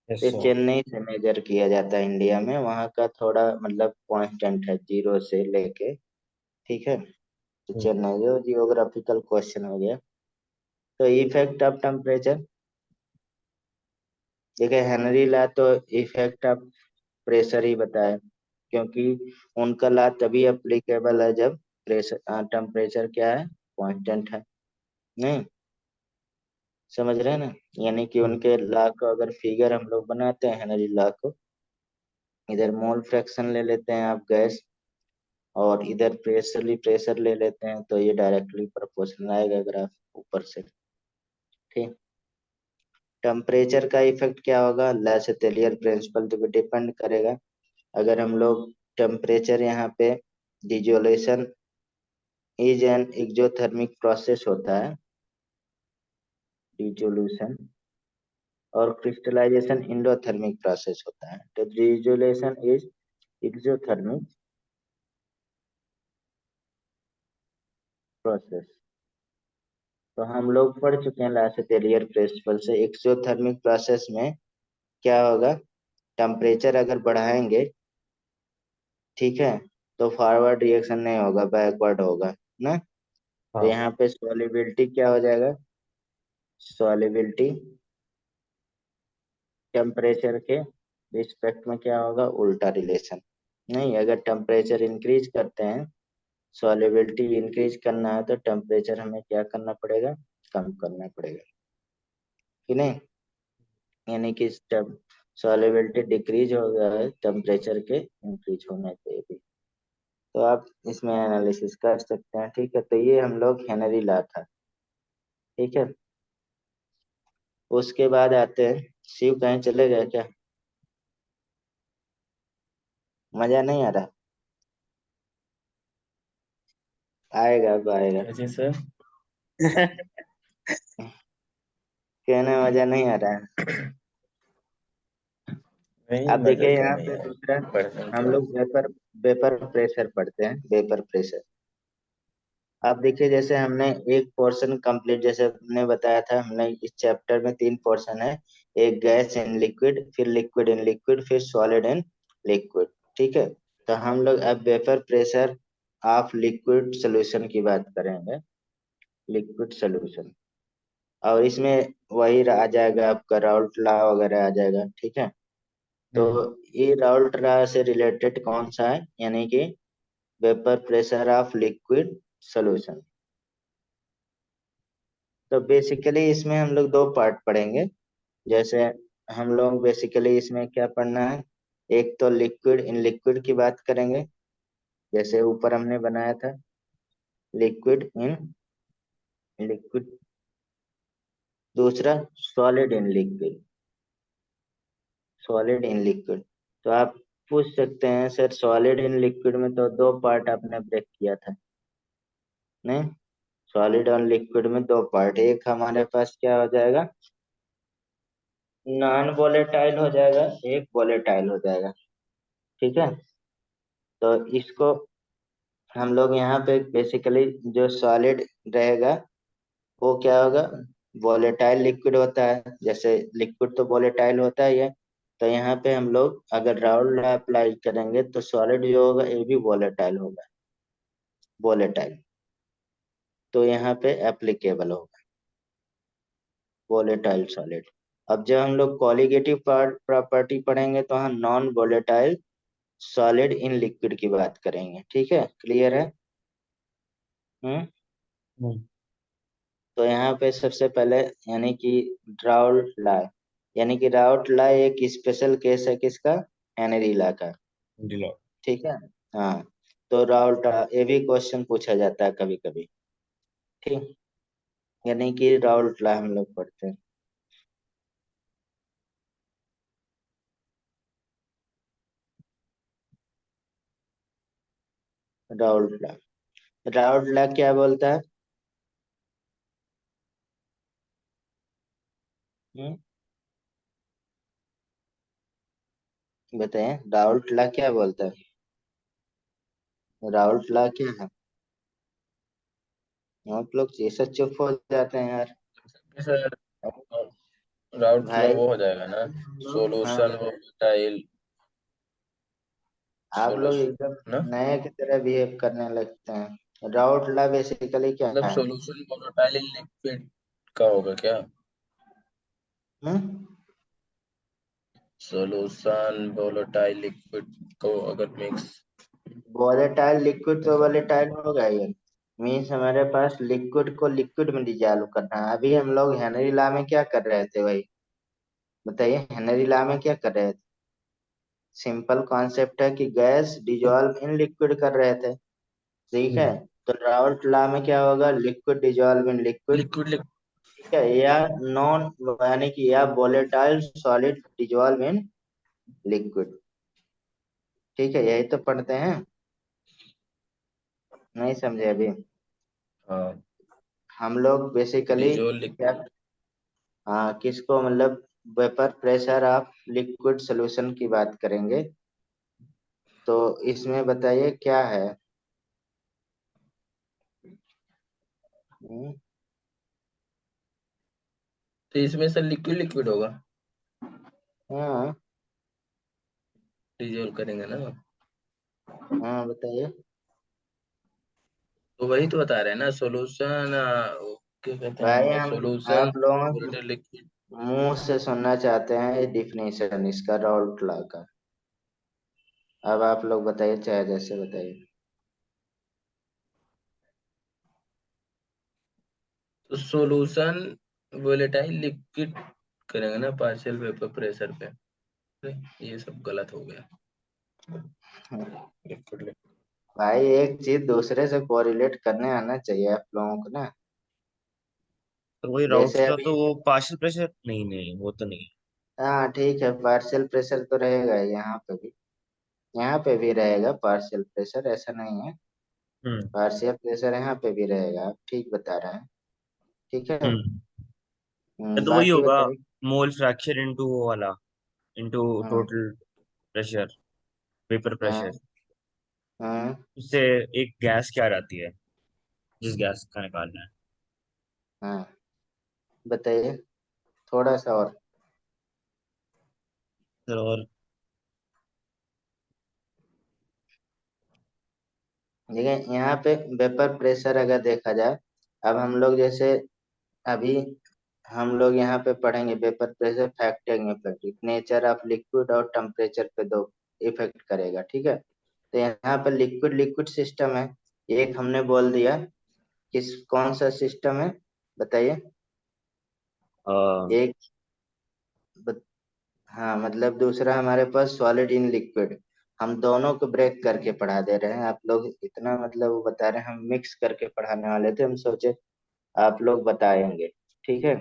यस तो सर। चेन्नई से मेजर किया जाता है इंडिया में, वहाँ का थोड़ा मतलब कांस्टेंट है, 0 से लेके। ठीक है। तो हम्म। चेन्नई जो जियोग्राफिकल क्वेश्चन हो गया। तो इफेक्ट ऑफ टेम्परेचर, देखिए हेनरी ला तो इफेक्ट ऑफ प्रेशर ही बताए, क्योंकि उनका ला तभी अप्लीकेबल है जब प्रेशर टेम्परेचर क्या है, कांस्टेंट है। नहीं, समझ रहे हैं ना। यानी कि हम्म। उनके लॉ को अगर फिगर हम लोग बनाते हैं हेनरी लॉ को, इधर मोल फ्रैक्शन ले लेते हैं आप गैस, और इधर प्रेशर ले लेते हैं, तो ये डायरेक्टली प्रोपोर्शनल आएगा ग्राफ ऊपर से। ठीक। टेम्परेचर का इफेक्ट क्या होगा, लैसेटेलियर प्रिंसिपल पे डिपेंड करेगा। अगर हम लोग टेम्परेचर यहाँ पे, डिजोलेशन इज एन एक्सोथर्मिक प्रोसेस होता है, डिसोल्यूशन, और क्रिस्टलाइजेशन एंडोथर्मिक प्रोसेस होता है। तो डिसोल्यूशन इज एक्सोथर्मिक प्रोसेस। तो हम लोग पढ़ चुके हैं लासटेलियर प्रिंसिपल से, एक्सोथर्मिक प्रोसेस में क्या होगा, टेम्परेचर अगर बढ़ाएंगे, ठीक है, तो फॉरवर्ड रिएक्शन नहीं होगा, बैकवर्ड होगा ना। तो हाँ। यहाँ पे सॉल्युबिलिटी क्या हो जाएगा, सॉल्युबिलिटी टेम्परेचर के रिस्पेक्ट में क्या होगा, उल्टा रिलेशन। नहीं, अगर टेम्परेचर इंक्रीज करते हैं, सॉल्युबिलिटी इंक्रीज करना है, तो टेम्परेचर हमें क्या करना पड़ेगा, कम करना पड़ेगा कि नहीं। यानी कि जब सॉल्युबिलिटी डिक्रीज हो गया है टेम्परेचर के इंक्रीज होने पे भी, तो आप इसमें एनालिसिस कर सकते हैं। ठीक है, तो ये हम लोग हेनरी लॉ था। ठीक है, उसके बाद आते हैं, शिव कहीं चले गए क्या, मजा नहीं आ रहा, आएगा अब आएगा। क्या चीज सर? कहने मजा नहीं आ रहा है। नहीं, अब मजा देखिए क्यों यहाँ नहीं पे है? दूसरा, बढ़िया हम तो है। लोग वेपर वेपर प्रेशर पढ़ते हैं, वेपर प्रेशर। अब देखिए जैसे हमने एक पोर्शन कंप्लीट, जैसे हमने बताया था, हमने इस चैप्टर में 3 पोर्शन है, एक गैस इन लिक्विड, फिर लिक्विड इन लिक्विड, फिर सॉलिड इन लिक्विड। ठीक है, तो हम लोग अब vapour pressure of liquid solution की बात करेंगे, लिक्विड सोल्यूशन। और इसमें वही आ जाएगा आपका राउल्ट लॉ वगैरह आ जाएगा। ठीक है, तो हम्म। ये राउल्ट लॉ से रिलेटेड कौन सा है, यानी कि vapour pressure of liquid solution. तो बेसिकली इसमें हम लोग 2 पार्ट पढ़ेंगे। जैसे हम लोग बेसिकली इसमें क्या पढ़ना है, एक तो लिक्विड इन लिक्विड की बात करेंगे, जैसे ऊपर हमने बनाया था, लिक्विड इन लिक्विड। दूसरा solid in liquid, solid in liquid. तो आप पूछ सकते हैं सर, सॉलिड इन लिक्विड में तो 2 पार्ट आपने ब्रेक किया था, नहीं। सॉलिड और लिक्विड में 2 पार्ट, एक हमारे पास क्या हो जाएगा, नॉन वोलेटाइल हो जाएगा, एक वोलेटाइल हो जाएगा। ठीक है, तो इसको हम लोग यहाँ पे बेसिकली जो सॉलिड रहेगा वो क्या होगा, वोलेटाइल लिक्विड होता है, जैसे लिक्विड तो वोलेटाइल होता ही है। तो यहाँ पे हम लोग अगर राउल्ट लॉ अप्लाई करेंगे तो सॉलिड जो होगा ये भी वोलेटाइल होगा, वोलेटाइल। तो यहाँ पे एप्लीकेबल होगा वोलेटाइल सॉलिड। अब जब हम लोग कॉलिगेटिव प्रॉपर्टी पढ़ेंगे तो हम non volatile solid in liquid की बात करेंगे। ठीक है, क्लियर है। हम्म। हम्म। तो यहाँ पे सबसे पहले, यानी कि राउल्ट लॉ, यानी कि राउल्ट लॉ एक स्पेशल केस है किसका, हेनरी लॉ का। दिलो। ठीक है, हाँ। तो राउल्ट ये भी क्वेश्चन पूछा जाता है कभी कभी। ठीक, यानी कि राउल्ट लॉ हम लोग पढ़ते हैं, राउल्ट लॉ। राउल्ट लॉ क्या बोलता है, हम्म, बताएं, राउल्ट लॉ क्या बोलता है, राउल्ट लॉ क्या है। आप लोग ऐसा चुप हो जाते हैं यार। सर, राउट फ्लो भाई वो हो जाएगा ना, हाँ, सोल्यूशन वोलेटाइल आप लोग सोल्यूशन एकदम ना। नए की तरह बिहेव करने लगते हैं। राउट लॉ बेसिकली क्या मतलब है, सोल्यूशन वोलेटाइल लिक्विड का होगा क्या? हम्म, सोल्यूशन वोलेटाइल लिक्विड को अगर मिक्स वोलेटाइल लिक्विड तो ऐसा। वोलेटाइल होगा ही। मीन्स हमारे पास लिक्विड को लिक्विड में डिजॉल्व करना है। अभी हम लोग हेनरी लॉ में क्या कर रहे थे भाई, बताइए, हेनरी लॉ में क्या कर रहे थे। सिंपल कॉन्सेप्ट है कि गैस डिजॉल्व इन लिक्विड कर रहे थे। ठीक है, हम्म। तो राउल्ट लॉ में क्या होगा, liquid dissolve in liquid. Liquid liquid. ठीक है, या नॉन, यानी कि या volatile solid dissolve in liquid. ठीक है, यही तो पढ़ते हैं, नहीं समझे अभी। हाँ। हम लोग बेसिकली डिजोल क्या, लिक्विड। हाँ, किसको मतलब vapour pressure of liquid solution की बात करेंगे। तो इसमें बताइए क्या है। हम्म, तो इसमें सर लिक्विड लिक्विड होगा, हाँ डिजोल्व करेंगे ना। हाँ बताइए। तो वही तो बता रहे हैं ना, सॉल्यूशन, क्या कहते भाई हैं, हम सॉल्यूशन आप लोग वोलेटाइल लिक्विड। मुंह से सुनना चाहते हैं डिफिनेशन इसका राउल्ट लॉ का। अब आप लोग बताइए, चाहे जैसे बताइए। तो सॉल्यूशन वोलेटाइल लिक्विड करेंगे ना पार्शियल वेपर प्रेशर पे। अरे, ये सब गलत हो गया। लिक्विड भाई एक चीज दूसरे से कोरिलेट करने आना चाहिए आप लोगों को ना। तो वही राउट्स जैसे का अभी, तो वो पार्शियल प्रेशर नहीं, नहीं वो तो नहीं। हाँ ठीक है, पार्शियल प्रेशर तो रहेगा यहाँ पे भी। यहाँ पे भी रहेगा पार्शियल प्रेशर, ऐसा नहीं है। हम्म। पार्शियल प्रेशर यहाँ पे भी रहेगा, आप ठीक बता रहे हैं। ठीक है। हम्म। तो वही बाकी होगा, बताइए। मोल फ्रैक्चर इनटू वो वाला, इनटू हाँ टोटल प्रेशर, वेपर हाँ प्रेशर। हाँ उससे एक गैस क्या रहती है, जिस गैस का निकालना है। हाँ बताइए थोड़ा सा और। सर और। देखिए यहाँ पे वेपर प्रेशर अगर देखा जाए, अब हम लोग जैसे अभी हम लोग यहाँ पे पढ़ेंगे vapour pressure affecting effect, nature of liquid और टेम्परेचर पे दो इफेक्ट करेगा, ठीक है। तो यहाँ पे लिक्विड लिक्विड सिस्टम है, एक हमने बोल दिया। किस कौन सा सिस्टम है बताइए। अ, एक बत, हाँ मतलब दूसरा हमारे पास सॉलिड इन लिक्विड। हम दोनों को ब्रेक करके पढ़ा दे रहे हैं, आप लोग इतना मतलब वो बता रहे हैं, हम मिक्स करके पढ़ाने वाले थे, हम सोचे आप लोग बताएंगे, ठीक है।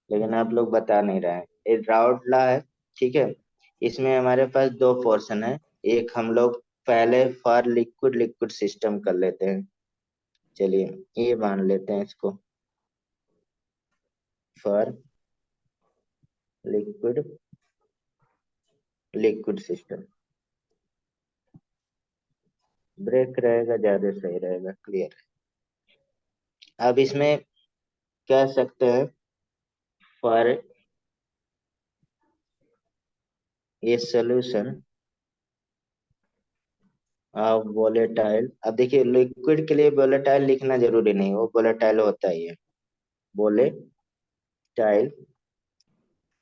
लेकिन आप लोग बता नहीं रहे हैं। एक राउट लॉ है, ठीक है। इसमें हमारे पास दो पोर्शन है। एक हम लोग पहले फॉर लिक्विड लिक्विड सिस्टम कर लेते हैं। चलिए ये मान लेते हैं इसको, for liquid liquid system. Break रहेगा ज्यादा सही रहेगा, क्लियर। अब इसमें कह सकते हैं फॉर ये सोल्यूशन ऑफ वोलेटाइल। अब देखिए लिक्विड के लिए वोलेटाइल लिखना जरूरी नहीं, वो वोलेटाइल होता ही है। Volatile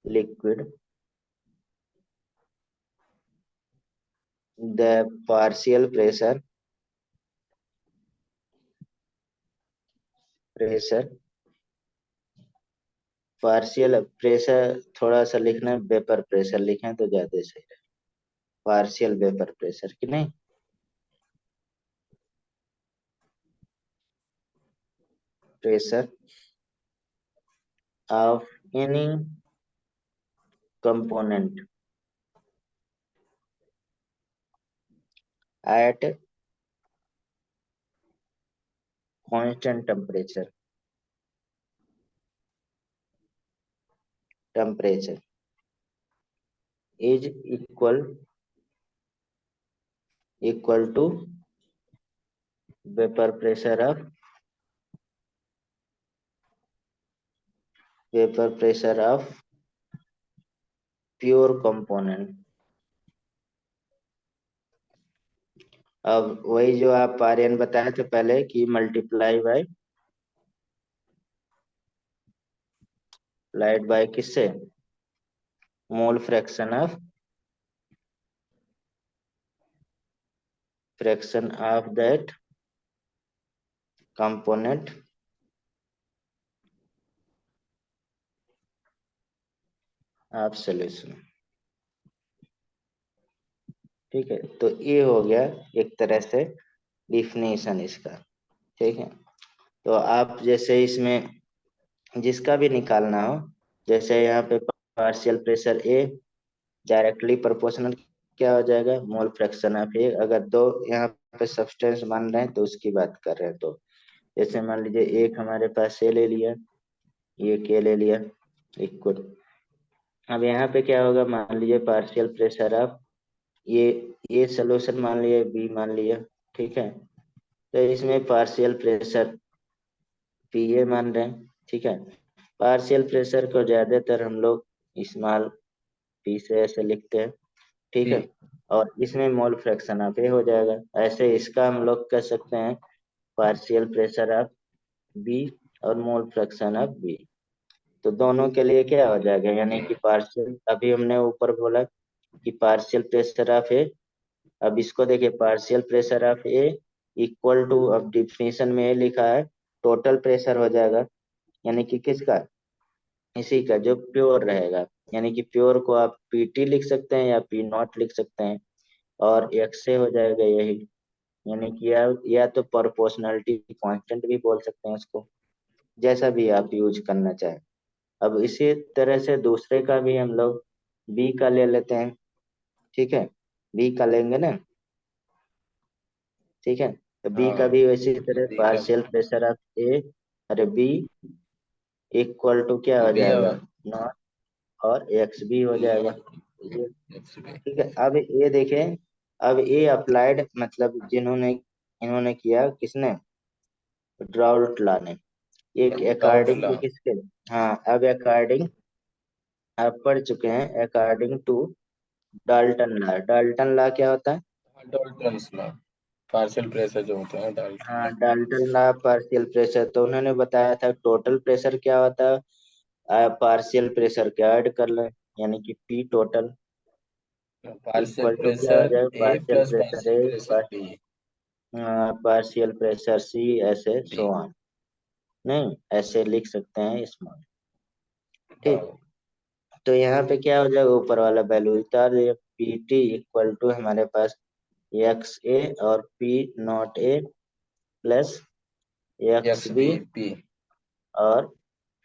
liquid, the partial pressure partial pressure थोड़ा सा लिखना, वेपर प्रेशर लिखें तो ज्यादा सही है। पार्शियल वेपर प्रेशर की नहीं, pressure of any component at constant temperature is equal to vapour pressure of pure component. अब वही जो आप आर्यन बताए थे पहले कि मल्टीप्लाई बाय लाइट बाय किससे, मोल fraction of that component of solution. ठीक है, तो ये हो गया एक तरह से डिफिनेशन इसका। ठीक है, तो आप जैसे इसमें जिसका भी निकालना हो, जैसे यहाँ पे पार्शियल प्रेशर ए डायरेक्टली प्रोपोर्शनल क्या हो जाएगा, मोल फ्रैक्शन ऑफ ए। अगर दो यहाँ पे सब्सटेंस मान रहे हैं तो उसकी बात कर रहे हैं, तो जैसे मान लीजिए एक हमारे पास ए ले लिया, ये के ले लिया, लिक्विड। अब यहाँ पे क्या होगा, मान लीजिए पार्शियल प्रेशर ऑफ ये ये सोल्यूशन मान लिया, बी मान लिया, ठीक है। तो इसमें पार्शियल प्रेशर पी ए मान रहे हैं, ठीक है। पार्शियल प्रेशर को ज्यादातर हम लोग स्मॉल पी से ऐसे लिखते हैं, ठीक पी। है। और इसमें मोल फ्रैक्शन ऑफ ए हो जाएगा। ऐसे इसका हम लोग कह सकते हैं पार्शियल प्रेशर ऑफ बी और मोल फ्रैक्शन ऑफ बी। तो दोनों के लिए क्या हो जाएगा, यानी कि पार्शियल, अभी हमने ऊपर बोला कि पार्शियल प्रेशर ऑफ ए, अब इसको देखिए partial pressure of A equal to, अब डिफिनेशन में ये लिखा है टोटल प्रेशर हो जाएगा, यानी कि किसका, इसी का जो प्योर रहेगा। यानी कि प्योर को आप पीटी लिख सकते हैं या पी नॉट लिख सकते हैं, और एक्स से हो जाएगा यही, यानी कि या तो प्रोपोर्शनलिटी कांस्टेंट भी बोल सकते हैं उसको, जैसा भी आप यूज करना चाहें। अब इसी तरह से दूसरे का भी हम लोग बी का ले लेते हैं, ठीक है। बी का लेंगे ना, ठीक है। तो बी का हाँ, भी वैसी तरह बी का पार्शियल प्रेशर ऑफ ए, अरे बी इक्वल टू क्या हो बी जाएगा, और नॉट, और एक्स बी हो बी जाएगा, और ये, एक्स बी। ठीक है। अब ये देखें, अब ये अप्लाइड मतलब जिन्होंने इन्होंने किया किसने, ड्राउल्ट लॉ ने, एक डाउट अकॉर्डिंग ला। टू किसके, हाँ अब अकॉर्डिंग, आप पढ़ चुके हैं according to Dalton law. Dalton law क्या होता है, डाल्टन्स ला, पार्शियल प्रेशर जो होता है डाल्टन हाँ ला। डाल्टन लॉ पार्शियल प्रेशर, तो उन्होंने बताया था टोटल प्रेशर क्या होता है, पार्शियल प्रेशर क्या ऐड कर लें, यानी कि P total partial equal to क्या हो प्रेशर जाएगा, A partial plus pressure partial A, pressure B. Partial pressure C, ऐसे बी। सो ऑन, नहीं ऐसे लिख सकते हैं स्मॉल, ठीक। हाँ। तो यहाँ पे क्या हो जाएगा, ऊपर वाला वैल्यू उतार दिया, पी टी इक्वल टू हमारे पास एक्स ए और P naught A plus X X B B P. और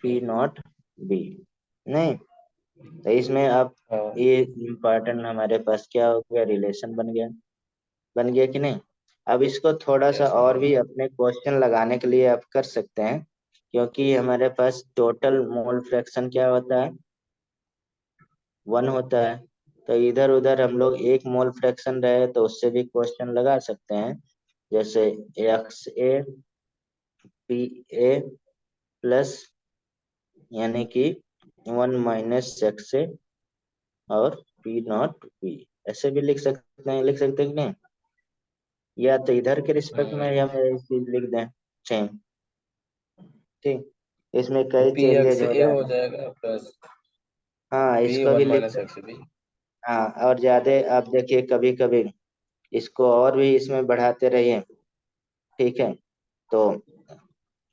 पी नॉट बी, नहीं। तो इसमें आप हाँ। ये इम्पोर्टेंट हमारे पास क्या हो गया, रिलेशन बन गया, बन गया कि नहीं। अब इसको थोड़ा सा यस और बन भी गया। अपने क्वेश्चन लगाने के लिए आप कर सकते हैं, क्योंकि हमारे पास टोटल मोल फ्रैक्शन क्या होता है, 1 होता है। तो इधर उधर हम लोग एक मोल फ्रैक्शन रहे तो उससे भी क्वेश्चन लगा सकते हैं, जैसे x A P A plus, यानी कि 1 - एक्स ए और पी नॉट पी, ऐसे भी लिख सकते हैं, लिख सकते हैं कि नहीं, या तो इधर के रिस्पेक्ट में हम ये चीज लिख दें सेम, ठीक। इसमें कई पी चेंजेस एक्स हो ए हो जाएगा, जाएगा प्लस हाँ बी इसको भी वन लिख माइनस सकते, एक्स बी। हाँ। और ज्यादा आप देखिए कभी कभी इसको और भी इसमें बढ़ाते रहिए, ठीक है। तो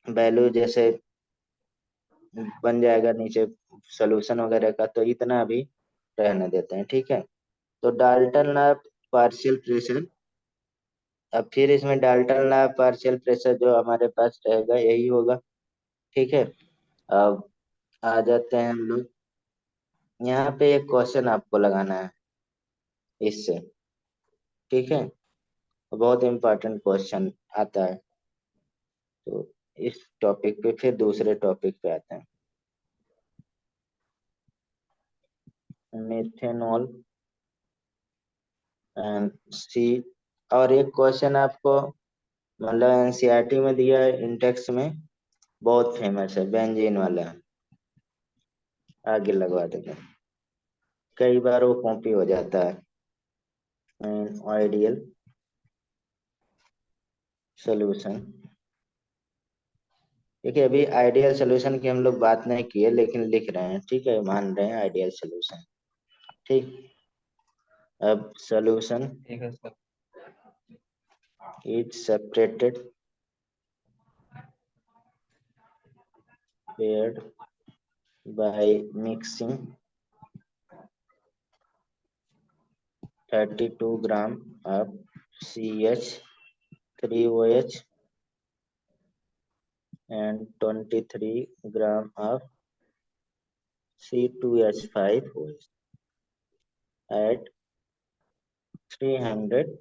वैल्यू जैसे बन जाएगा नीचे सोल्यूशन वगैरह का, तो इतना भी रहने देते हैं, ठीक है। तो डाल्टन लॉ पार्शियल प्रेशर, अब फिर इसमें डाल्टन लॉ पार्शियल प्रेशर जो हमारे पास रहेगा यही होगा, ठीक है। अब आ जाते हैं हम लोग, यहाँ पे एक क्वेश्चन आपको लगाना है इससे, ठीक है। बहुत इंपॉर्टेंट क्वेश्चन आता है। तो इस टॉपिक पे फिर दूसरे टॉपिक पे आते हैं, मेथेनॉल एंड सी। और एक क्वेश्चन आपको मतलब एनसीईआरटी में दिया है, इंटेक्स में बहुत फेमस है, बेंजीन वाला, आगे लगवा देंगे, कई बार वो कॉपी हो जाता है। आइडियल सोल्यूशन, देखिए अभी आइडियल सोल्यूशन की हम लोग बात नहीं किए, लेकिन लिख रहे हैं, ठीक है, मान रहे हैं आइडियल सोल्यूशन, ठीक। अब सोल्यूशन ठीक है sir. Is separated paired by mixing 32 gram of CH3OH and 23 gram of C2H5OH at 300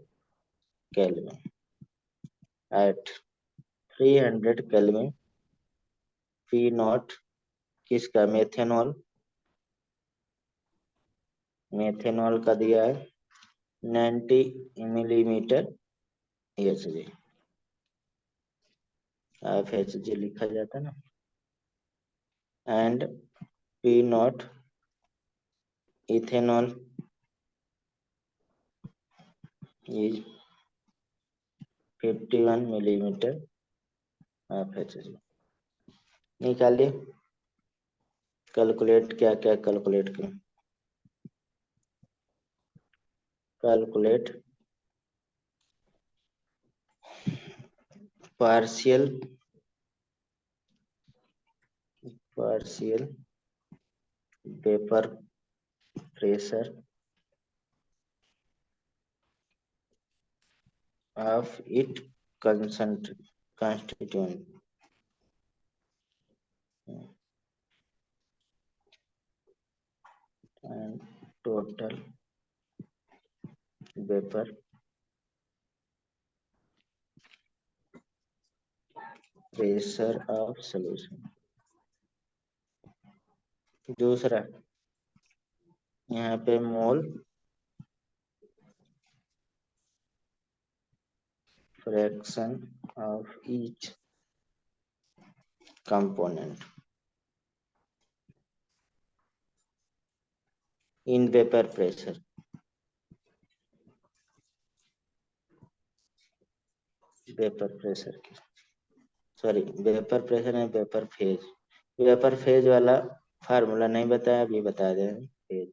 Kelvin. At 300 Kelvin, P naught किसका? मेथेनॉल। मेथेनॉल का दिया है 90 millimetre H G. H G लिखा जाता है ना। And P not ethanol is 51 millimetre of H G. निकालिए। कैलकुलेट क्या क्या कैलकुलेट करें? Calculate partial vapour pressure of it constituent and total vapor pressure of solution। दूसरा यहाँ पे मोल fraction of each component in vapour pressure. Vapour pressure की सॉरी वेपर प्रेशर है, वेपर फेज। वेपर फेज वाला फार्मूला नहीं बताया, अभी बता दे रहे हैं।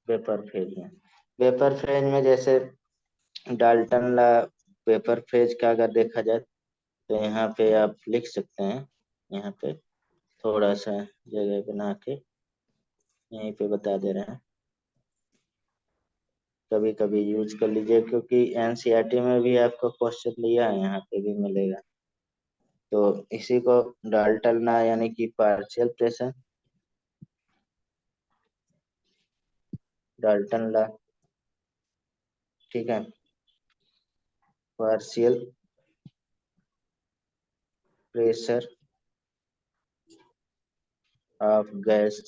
वेपर फेज में, वेपर फेज में जैसे डाल्टन ला वेपर फेज का अगर देखा जाए तो यहाँ पे आप लिख सकते हैं। यहाँ पे थोड़ा सा जगह बना के यहीं पे बता दे रहे हैं। कभी कभी यूज कर लीजिए, क्योंकि एनसीईआरटी में भी आपको क्वेश्चन दिया है, यहाँ पे भी मिलेगा। तो इसी को डाल्टन यानी कि पार्शियल प्रेशर, डाल्टन ला, ठीक है। Partial pressure of gas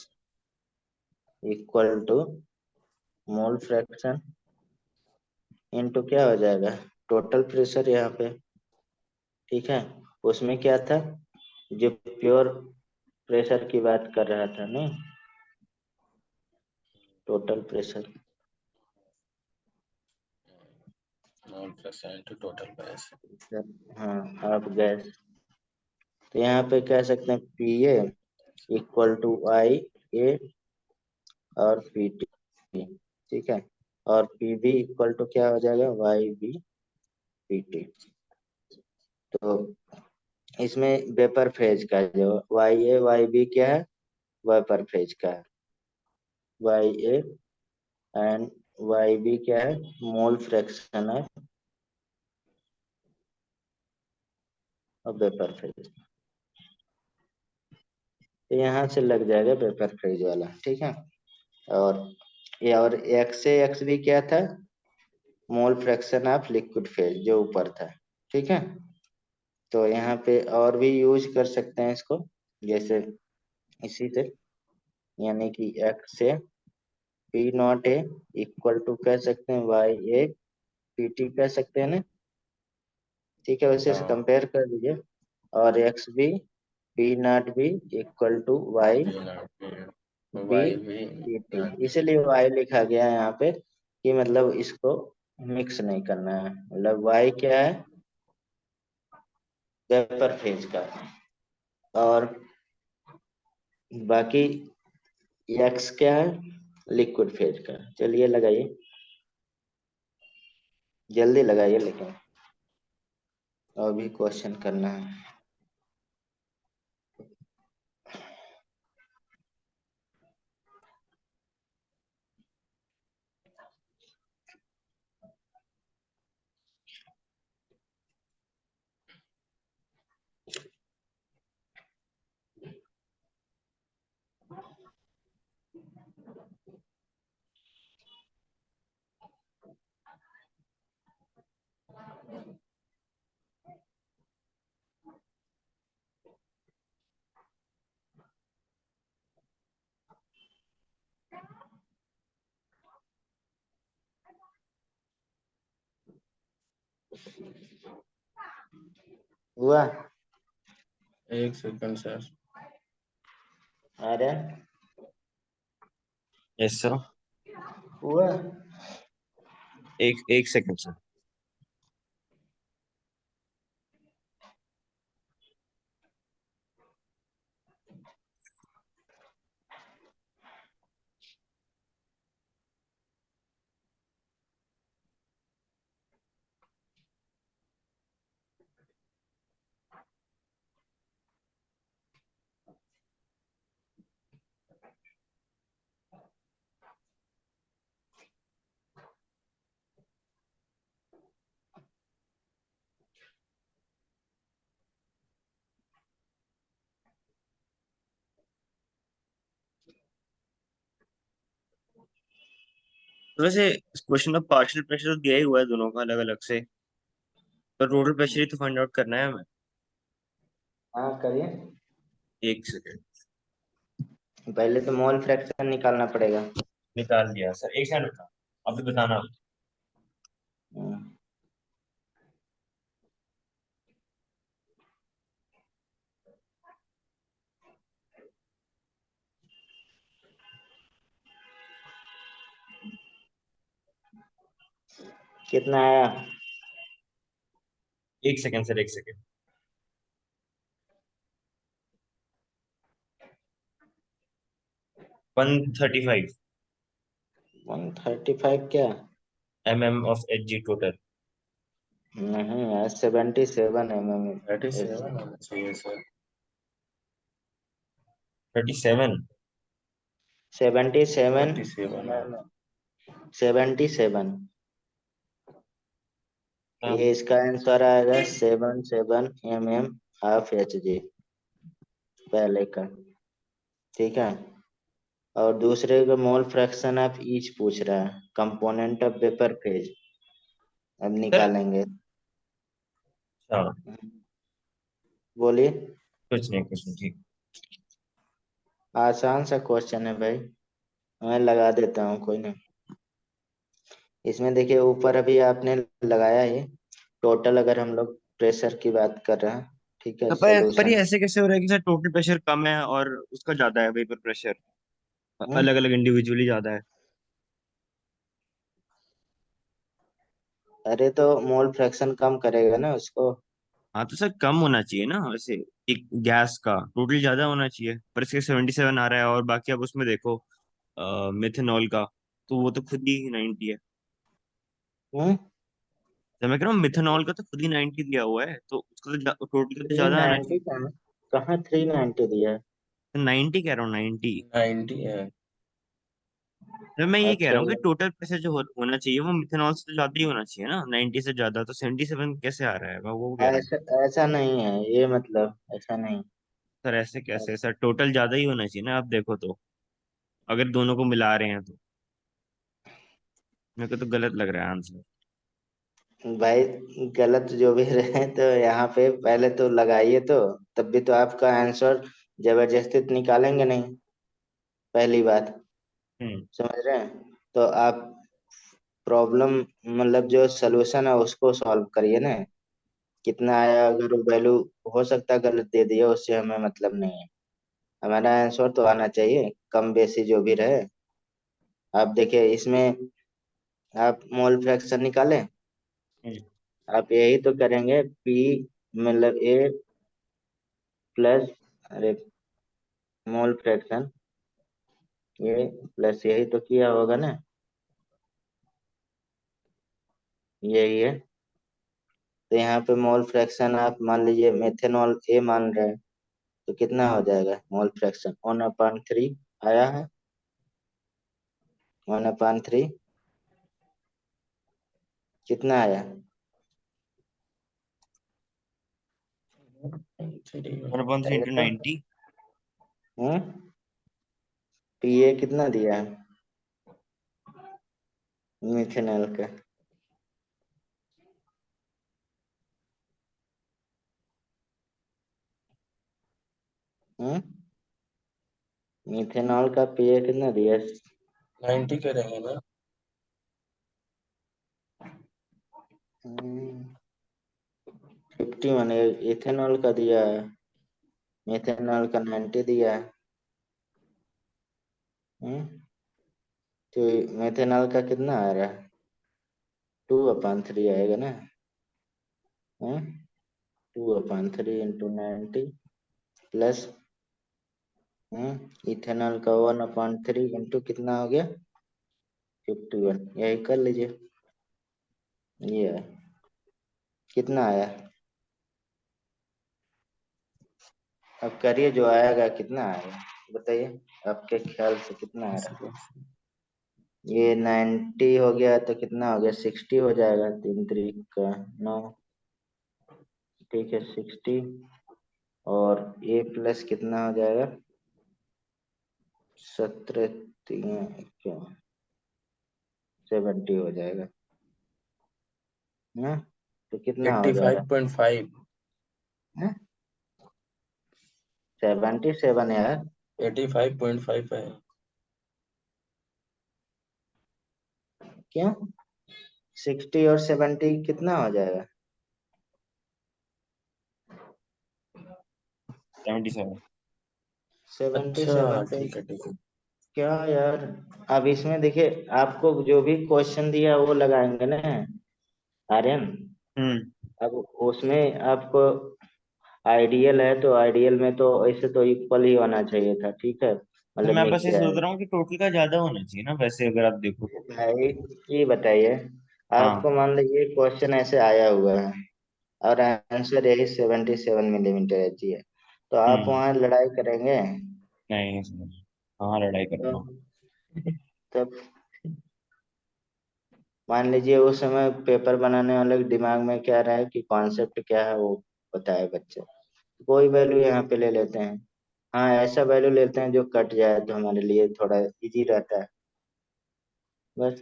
equal to mole fraction into क्या हो जाएगा? टोटल प्रेशर यहाँ पे, ठीक है। उसमें क्या था, जो प्योर प्रेशर की बात कर रहा था नहीं, टोटल प्रेशर मोल प्रेशर इनटू टोटल प्रेशर। हाँ ऑफ गैस। तो यहाँ पे कह सकते हैं पी ए इक्वल टू आई ए और पी टी, ठीक है। और पी बी इक्वल टू क्या हो जाएगा? Y B P T. तो इसमें वेपर फेज का जो वाई ए वाई बी क्या है? वेपर फेज का है। Y A and Y B क्या है? मोल फ्रैक्शन है और वेपर फेज। तो यहाँ से लग जाएगा वेपर फेज वाला, ठीक है। और ये और एक्स से एक्स भी क्या था? मोल फ्रैक्शन ऑफ लिक्विड फेज जो ऊपर था, ठीक है। तो यहाँ पे और भी यूज कर सकते हैं इसको, जैसे इसी से, यानी कि एक्स से P naught A equal to कह सकते हैं वाई ए पी टी कह सकते हैं ना, ठीक है। वैसे से हाँ, कंपेयर कर लीजिए। और X B P naught B equal to Y B Y भी पी टी, इसीलिए वाई लिखा गया है यहाँ पे कि मतलब इसको मिक्स नहीं करना है। मतलब वाई क्या है? वेपर फेज का। और बाकी एक्स क्या है? लिक्विड फेज का। चलिए लगाइए, जल्दी लगाइए, लेकिन और भी क्वेश्चन करना है। हुआ? 1 सेकंड सर। अरे यस सर। हुआ? एक एक सेकंड सर। तो वैसे क्वेश्चन में पार्शियल प्रेशर तो दिया ही हुआ है दोनों का अलग अलग से, पर टोटल प्रेशर ही तो फाइंड आउट करना है हमें। हाँ करिए। एक सेकंड। पहले तो मोल फ्रैक्शन निकालना पड़ेगा। निकाल दिया सर, एक सेकंड रुकना, अभी बताना। हम्म, कितना आया? एक सेकंड सर, एक सेकंड। 135 135 क्या? Of H G total. नहीं यार, 77 mm। 37 होना चाहिए सर। 37। 77। 37 है। 77। हाँ ये इसका आंसर आएगा 77 mm ऑफ Hg, पहले का। ठीक है। और दूसरे का मोल फ्रैक्शन ऑफ ईच पूछ रहा है, कंपोनेंट ऑफ वेपर फेज। अब सर। निकालेंगे। हाँ, बोलिए। कुछ नहीं, ठीक। आसान सा क्वेश्चन है भाई, मैं लगा देता हूँ, कोई नहीं। इसमें देखिए ऊपर अभी आपने लगाया है टोटल, अगर हम लोग प्रेशर की बात कर रहे हैं, ठीक है, पर ये सोल्यूशन। ऐसे कैसे हो रहा है कि सर टोटल प्रेशर कम है और उसका ज्यादा है वेपर प्रेशर, हम्म। अलग अलग इंडिविजुअली ज्यादा है। अरे तो मोल फ्रैक्शन कम करेगा ना उसको। हाँ तो सर कम होना चाहिए ना वैसे, एक गैस का टोटल ज्यादा होना चाहिए, पर इसके 77 आ रहा है। और बाकी आप उसमें देखो मिथेनॉल का, तो वो तो खुद ही 90 है। हम्म। तो मैं कह रहा हूँ मिथेनॉल का तो खुद ही 90 दिया हुआ है, तो उसका तो टोटल तो थ्री ज्यादा आना नाइन्टी चाहिए। कहाँ? कहाँ 390 दिया है? तो 90 कह रहा हूँ, 90। 90 है। तो मैं ये कह अच्छा। रहा हूँ कि टोटल प्रेशर जो होना चाहिए वो मिथेनॉल से तो ज्यादा ही होना चाहिए ना, 90 से ज्यादा। तो 77 कैसे आ रहा है, मैं वो कह रहा हूँ। ऐसा ऐसा नहीं है ये, मतलब ऐसा नहीं। सर ऐसे कैसे सर, टोटल ज्यादा ही होना चाहिए ना, आप देखो तो, अगर दोनों को मिला रहे हैं तो। मेरे को तो गलत लग रहा है आंसर। भाई गलत जो भी रहे तो यहाँ पे पहले तो लगाइए, तो तब भी तो आपका आंसर जबरदस्ती तो निकालेंगे नहीं, पहली बात। हम्म। समझ रहे हैं? तो आप प्रॉब्लम, मतलब जो सलूशन है उसको सॉल्व करिए ना। कितना आया, अगर वो वैल्यू हो सकता है गलत दे दिया, उससे हमें मतलब नहीं है। हमारा आंसर तो आना चाहिए, कम बेसी जो भी रहे। आप देखिए इसमें, आप मोल फ्रैक्शन निकालें, हम्म। आप यही तो करेंगे, पी मतलब ए प्लस, अरे मोल फ्रैक्शन ये प्लस, यही तो किया होगा ना, यही है। तो यहाँ पे मोल फ्रैक्शन आप मान लीजिए मेथेनॉल ए मान रहे हैं, तो कितना हो जाएगा मोल फ्रैक्शन? 1/3 आया है, 1/3 कितना आया? 1/3 बताइए इंटू तो। 90। हम्म। पीए कितना दिया है मिथेनॉल का? हम्म। मिथेनॉल का पीए कितना दिया है? 90 करेंगे ना। हम्म, 51 इथेनॉल का दिया है, मिथेनॉल का 90 दिया है। तो मिथेनॉल का कितना आ रहा है? 2/3 आएगा ना। 2/3 इंटू 90 प्लस इथेनॉल का 1/3 इंटू कितना हो गया? 51। यही कर लीजिए। ये है। कितना आया? अब करिए, जो आएगा कितना आएगा बताइए, आपके ख्याल से कितना आ रहा है? ये 90 हो गया तो कितना हो गया? 60 हो जाएगा। 3 3 का 9। ठीक है, 60 और ए प्लस कितना हो जाएगा? 17 3 70 हो जाएगा ना। तो कितना हो जा रहा 85.5। है? 77 यार। 85.5 है। क्यों? 60 और 70 कितना हो जाएगा? 77। 77 अच्छा, पे ठीक है ठीक है। क्या यार? अब इसमें देखिए, आपको जो भी क्वेश्चन दिया वो लगाएंगे ना आर्यन। हम्म। अब उसमें आपको आइडियल है तो आइडियल में तो ऐसे तो इक्वल ही होना चाहिए था, ठीक है, तो मतलब मैं मिल बस ये सोच जाएगा। रहा हूँ कि टोटल का ज्यादा होना चाहिए ना, वैसे अगर आप देखो तो। भाई ये बताइए, आपको हाँ। मान लीजिए क्वेश्चन ऐसे आया हुआ है और आंसर यही 77 मिलीमीटर एच है, तो आप हम्म। वहाँ लड़ाई करेंगे? नहीं नहीं समझ। हाँ लड़ाई तो करूंगा। तब मान लीजिए उस समय पेपर बनाने वाले के दिमाग में क्या रहा है कि कॉन्सेप्ट क्या है वो बताए बच्चे, कोई वैल्यू यहाँ पे ले लेते हैं। हाँ, ऐसा वैल्यू लेते हैं जो कट जाए तो हमारे लिए थोड़ा इजी रहता है, बस।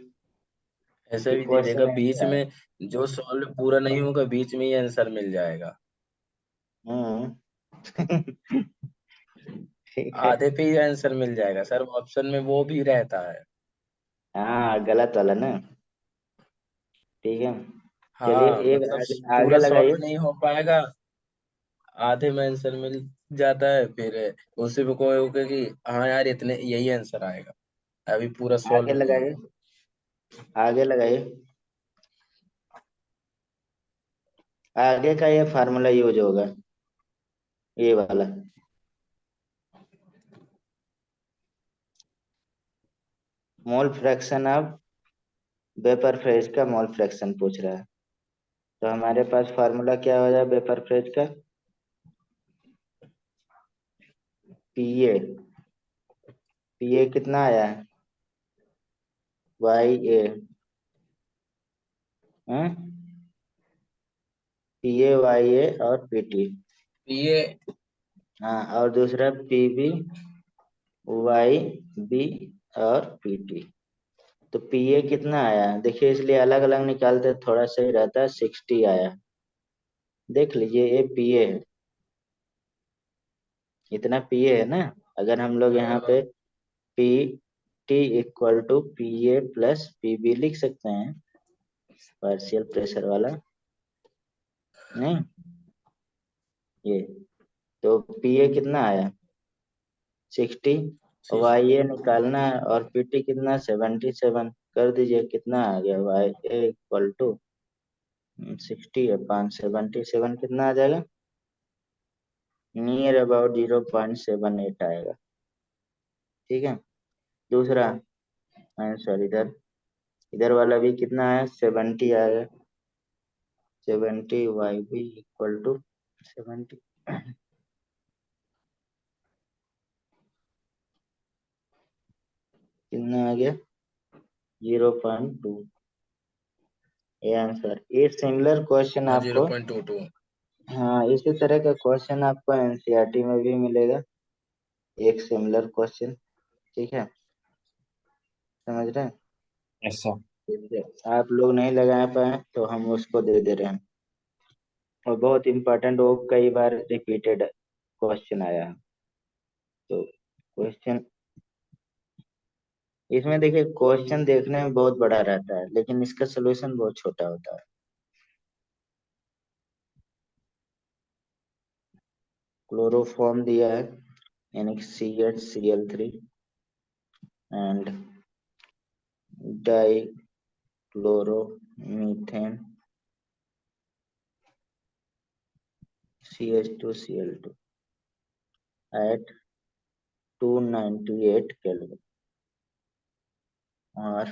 ऐसा कि भी दे देगा क्वेश्चन बीच ऐसा है। में, जो सॉल्व पूरा नहीं होगा बीच में ही आंसर मिल जाएगा। हम्म। ठीक है। आधे पे ही आंसर मिल जाएगा सर, ऑप्शन में वो भी रहता है। हाँ, गलत वाला ना। ठीक है, चलिए हाँ एक मतलब आगे, आगे पूरा लगाइए। सॉल्व नहीं हो पाएगा, आधे में आंसर मिल जाता है, फिर उसी पे कोई होगा कि हाँ यार इतने यही आंसर आएगा, अभी पूरा आगे सॉल्व नहीं लगाइए, हुआ। आगे लगाइए। आगे का ये फार्मूला यूज होगा, ये वाला। मोल फ्रैक्शन ऑफ वेपर फेज का मोल फ्रैक्शन पूछ रहा है, तो हमारे पास फार्मूला क्या हो जाए वेपर फेज का? पीए। पीए कितना आया है? वाई ए। पीए वाई ए और पीटी। ये हाँ, और दूसरा पीबी वाई बी और पीटी। तो पीए कितना आया देखिए, इसलिए अलग अलग निकालते थोड़ा सही रहता है। 60 आया, देख लीजिए, ये पीए है, इतना पीए है ना। अगर हम लोग यहाँ पे P T equal to P A plus P B लिख सकते हैं, पार्शियल प्रेशर वाला। नहीं, ये तो पी ए कितना आया? 60। वाई ए निकालना है और पी टी कितना? 77। कर दीजिए, कितना आ गया? वाई ए इक्वल टू 60 है 577, कितना आ जाएगा? नियर अबाउट 0.78 आएगा। ठीक है, दूसरा आंसर इधर, इधर वाला भी कितना है? 70 आएगा। 70 वाई बी इक्वल टू 70, कितना आ गया? 0.2। ये आंसर, ये सिमिलर क्वेश्चन हाँ आपको, 0.22। हाँ इसी तरह का क्वेश्चन आपको एनसीईआरटी में भी मिलेगा, एक सिमिलर क्वेश्चन। ठीक है, समझ रहे हैं? ऐसा। जैसे आप लोग नहीं लगा पाए तो हम उसको दे दे रहे हैं, और बहुत इंपॉर्टेंट, वो कई बार रिपीटेड क्वेश्चन आया है। तो क्वेश्चन इसमें देखिए, क्वेश्चन देखने में बहुत बड़ा रहता है लेकिन इसका सोल्यूशन बहुत छोटा होता है। क्लोरोफॉर्म दिया है यानी कि CH Cl3 and dichloromethane CH2Cl2 at 298 Kelvin और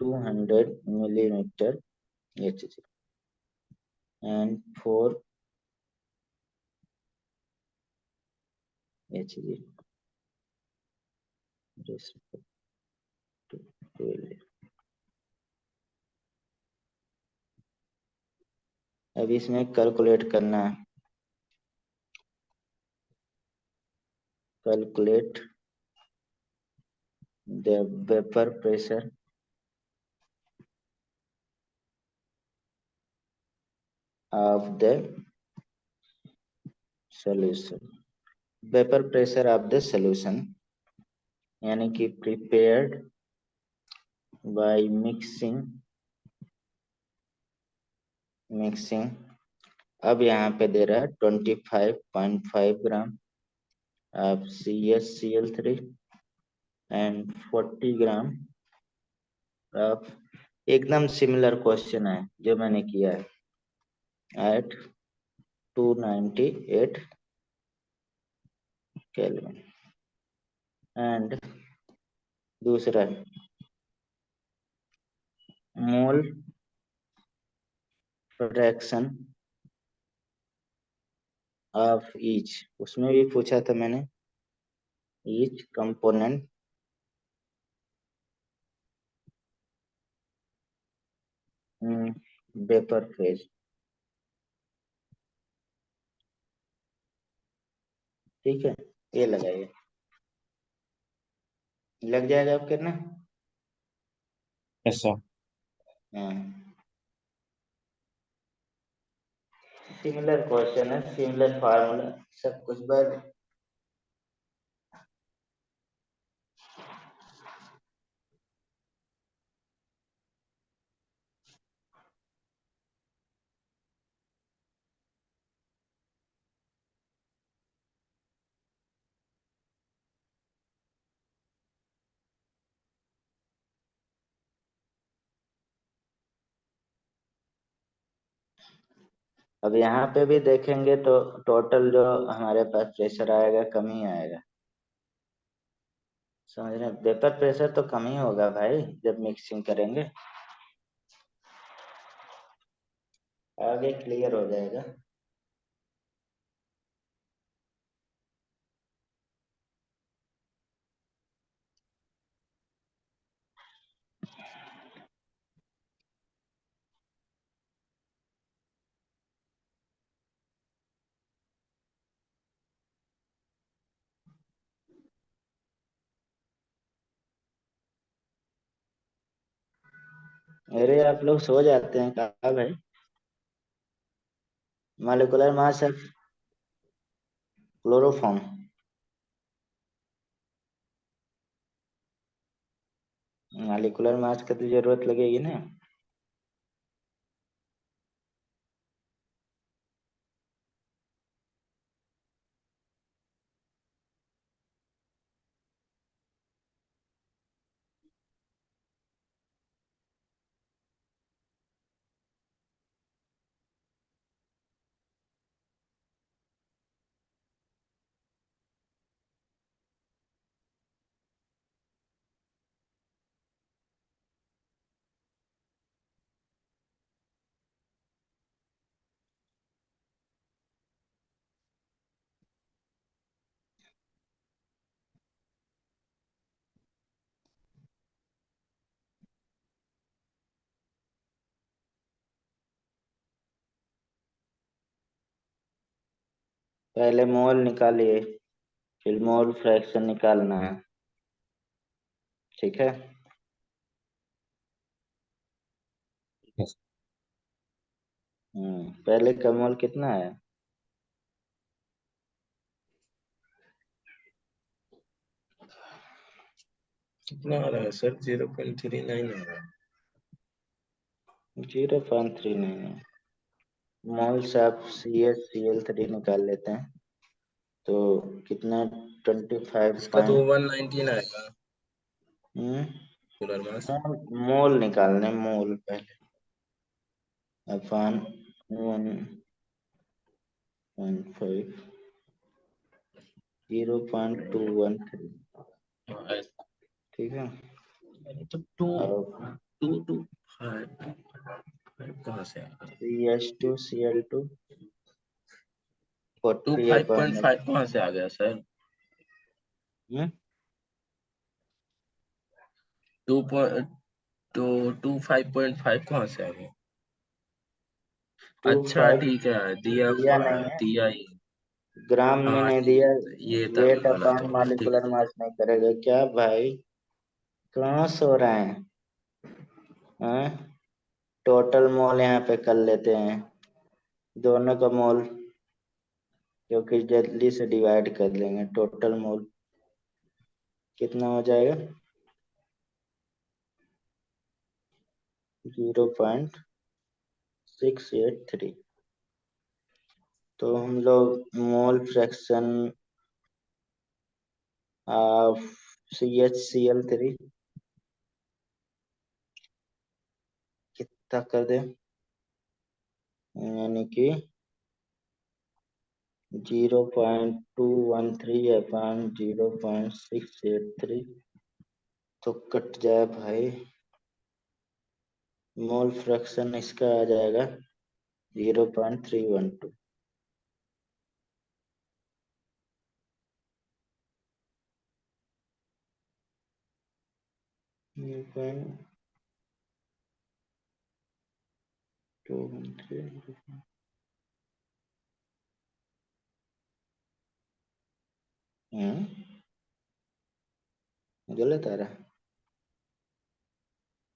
200 millimeter Hg and 4 Hg respect to failure. अब इसमें कैलकुलेट करना है, calculate the vapour pressure of the solution, vapour pressure of the solution यानी कि प्रिपेयर्ड बाय मिक्सिंग। अब यहाँ पे दे रहा है 25.5 ग्राम of CaCl3 and 40 gram of, एकदम सिमिलर क्वेश्चन है जो मैंने किया है at 298 केल्विन एंड दूसरा मोल फ्रैक्शन ऑफ ईच, उसमें भी पूछा था मैंने, ईच कंपोनेंट वेपर फेज। ठीक है, ये लगाइए, लग जाएगा आप करना। ऐसा हाँ, सिमिलर क्वेश्चन है, सिमिलर फार्मूला, सब कुछ बस। अब यहाँ पे भी देखेंगे तो टोटल जो हमारे पास प्रेशर आएगा कम ही आएगा, समझ रहे हैं? वेपर प्रेशर तो कम ही होगा भाई जब मिक्सिंग करेंगे, आगे क्लियर हो जाएगा। अरे आप लोग सो जाते हैं कहा भाई? Molecular mass of chloroform, molecular mass का तो जरूरत लगेगी ना। पहले मोल निकालिए, फिर मोल फ्रैक्शन निकालना है, ठीक है? पहले का मोल कितना है? कितना आ रहा है सर? 0.39 आ रहा है। 0.39। मोल से आप CH Cl3 निकाल लेते हैं तो कितना 25 इसका तो पॉइंट 119 आएगा मोलर मास। मोल निकालने मोल पहले अपॉन 1.5 0.213 ठीक है। तो टू अब टू टू फाइव कहाँ से आएगा? CH2Cl2 two 40 five upon point five कहाँ से आ गया सर? टू पॉइंट टू 5.5 कहाँ से आ गया? अच्छा 25 ठीक है, दिया दिया हुआ नहीं है, है, दिया ही। ग्राम में हाँ नहीं दिया। ये तभी वेट गलत अपॉन हो गया, ठीक मॉलिक्यूलर मास नहीं करेगा क्या भाई? कहाँ सो रहे हैं? टोटल मोल यहाँ पे कर लेते हैं, दोनों का मोल क्योंकि जल्दी से डिवाइड कर लेंगे। टोटल मोल कितना हो जाएगा? 0.683। तो हम लोग मोल फ्रैक्शन ऑफ CHCl3 कितना कर दे, यानी कि 0.213 अपॉन 0.683 तो कट जाए भाई। मोल फ्रैक्शन इसका आ जाएगा 0.312। गलत आ रहा है।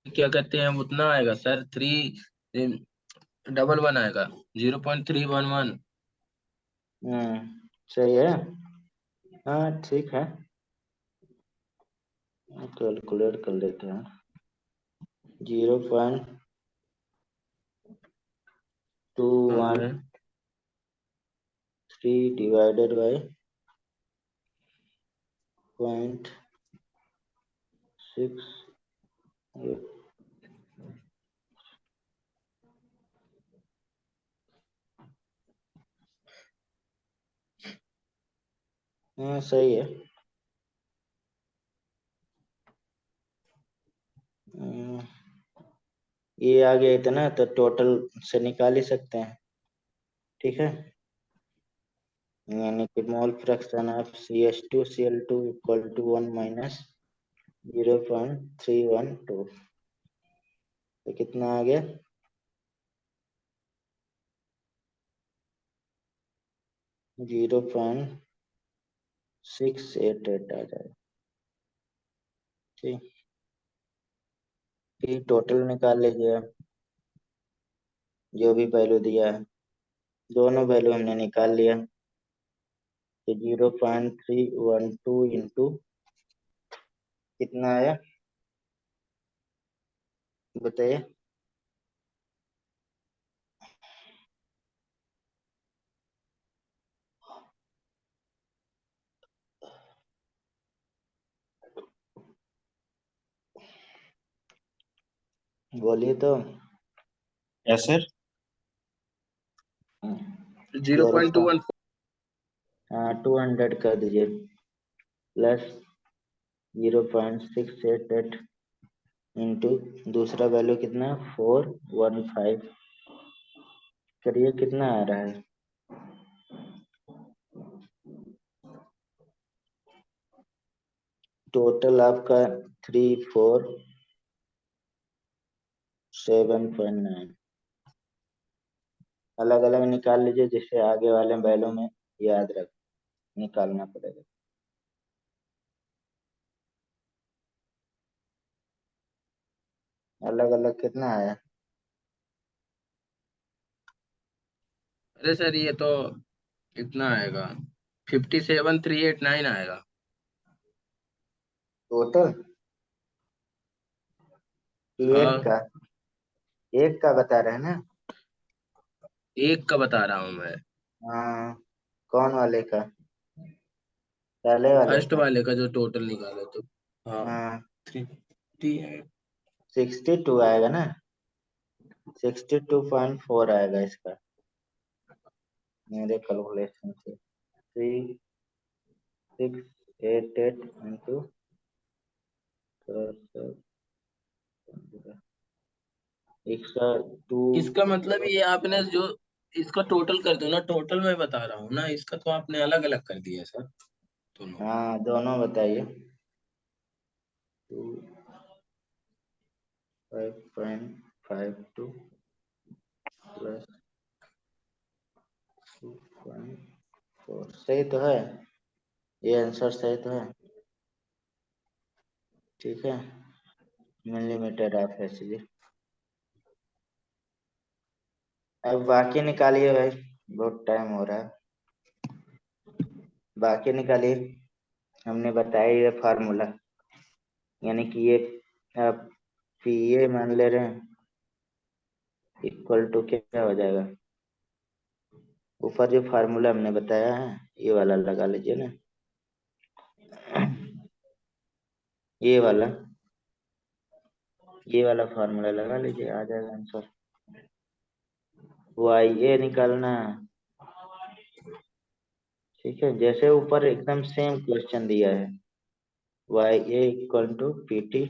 है। क्या कहते हैं उतना आएगा सर, 311 आएगा, 0.311। सही है। हाँ ठीक है, कैलकुलेट कर लेते हैं। 0.213 डिवाइडेड बाई 0.6। हाँ सही है। ये आ गया इतना तो टोटल से निकाल ही सकते हैं, ठीक है। यानी कि mole fraction of CH2Cl2 equal to 1 minus 0.312 तो कितना आ गया? 0.688 आ जाएगा, ठीक। फिर टोटल निकाल लीजिए, जो भी वैल्यू दिया है दोनों वैल्यू हमने निकाल लिया। तो 0.312 इंटू कितना आया बताइए? बोलिए तो। Yes sir. Zero point two one 200 कर दीजिए प्लस 0.688 इंटू दूसरा वैल्यू कितना 415 करिए कितना आ रहा है? टोटल आपका 34,7.9। अलग अलग निकाल लीजिए जिससे आगे वाले वैल्यू में याद रख निकालना पड़ेगा। अलग अलग कितना आया? अरे सर ये तो इतना आएगा, 57,389 आएगा। टोटल एक हाँ का, एक का बता रहे हैं ना? एक का बता रहा हूँ मैं। हाँ, कौन वाले का? पहले वाले फर्स्ट का? वाले का जो टोटल निकाला तो। हाँ। हाँ, 358। 62 आएगा ना, 62.4 आएगा इसका, मेरे कैलकुलेशन से। 3688 इंटू इसका टू। इसका मतलब ये आपने जो इसका टोटल कर दो ना, टोटल मैं बता रहा हूँ ना, इसका तो आपने अलग अलग कर दिया सर दोनों। हाँ, दोनों बताइए। 5.52 प्लस 2.4, सही तो है? ये आंसर सही तो है? ठीक है, मिलीमीटर ऑफ एसजी। अब बाकी निकालिए भाई, बहुत टाइम हो रहा है। बाकी निकालिए। हमने बताया ये फार्मूला, यानी कि ये आप पी ए मान ले रहे हैं, इक्वल टू क्या हो जाएगा? ऊपर जो फार्मूला हमने बताया है ये वाला लगा लीजिए ना, ये वाला फार्मूला लगा लीजिए, आ जाएगा आंसर। वाई ए निकालना है, ठीक है, जैसे ऊपर एकदम सेम क्वेश्चन दिया है। Y A equal to P T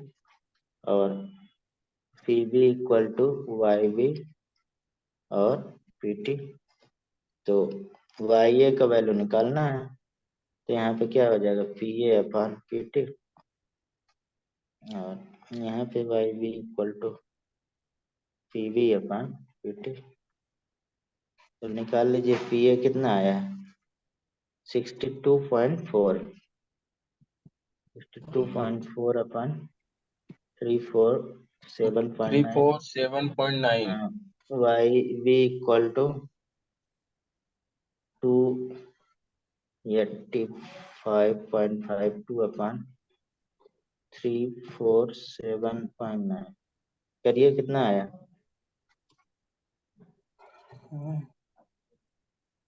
और P B equal to Y B और पी टी। तो वाई ए का वैल्यू निकालना है, तो यहाँ पे क्या हो जाएगा? P A upon P T, और यहाँ पे Y B equal to P B upon P T. तो निकाल लीजिए, पी ए कितना आया है? 62.4, 62.4 upon 347.9। 347.9। Y B equal to 285.52 upon 347.9, करिए कितना आया?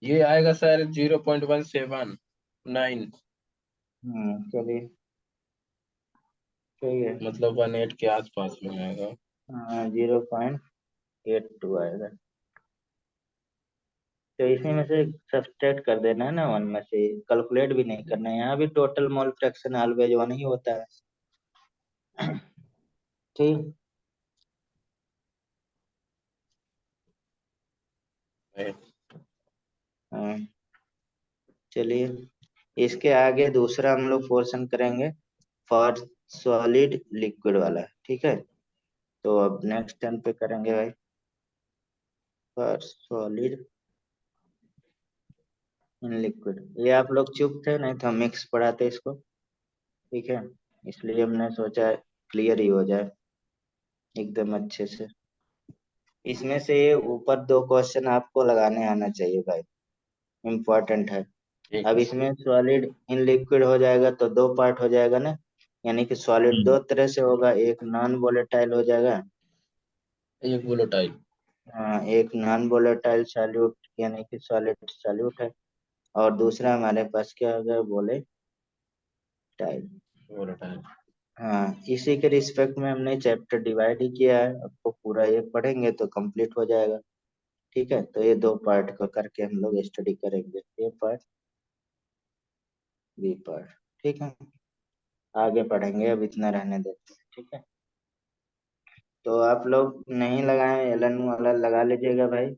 ये आएगा सर 0.179, चलिए, सही है। मतलब 18 के आसपास में आएगा। हाँ, 0.82 आएगा। तो इसी में से सब्सट्रैक्ट कर देना है ना, वन में से, कैलकुलेट भी नहीं करना है। यहाँ भी total mole fraction always one ही होता है, ठीक। हाँ, चलिए, इसके आगे दूसरा हम लोग पोर्शन करेंगे, फॉर सॉलिड लिक्विड वाला, ठीक है। तो अब नेक्स्ट टर्न पे करेंगे भाई, फॉर सॉलिड इन लिक्विड। ये आप लोग चुप थे, नहीं तो हम मिक्स पढ़ाते इसको, ठीक है, इसलिए हमने सोचा क्लियर ही हो जाए एकदम अच्छे से। इसमें से ये ऊपर दो क्वेश्चन आपको लगाने आना चाहिए भाई, इम्पोर्टेंट है। ठीक अब है। इसमें सॉलिड इन लिक्विड हो जाएगा तो दो पार्ट हो जाएगा ना, यानी कि सॉलिड दो तरह से होगा, एक नॉन वोलेटाइल हो जाएगा। एक वोलेटाइल। हाँ, एक नॉन वोलेटाइल सॉल्यूट, यानी कि सॉलिड सॉल्यूट है, और दूसरा हमारे पास क्या होगा? वोलेटाइल। वोलेटाइल। हाँ, इसी के रिस्पेक्ट में हमने चैप्टर डिवाइड ही किया है, आपको पूरा ये पढ़ेंगे तो कंप्लीट हो जाएगा, ठीक है। तो ये दो पार्ट को करके हम लोग स्टडी करेंगे, ए पार्ट, बी पार्ट, ठीक है। आगे पढ़ेंगे, अब इतना रहने देते हैं, ठीक है। तो आप लोग नहीं लगाए, एलन वाला लगा लीजिएगा भाई,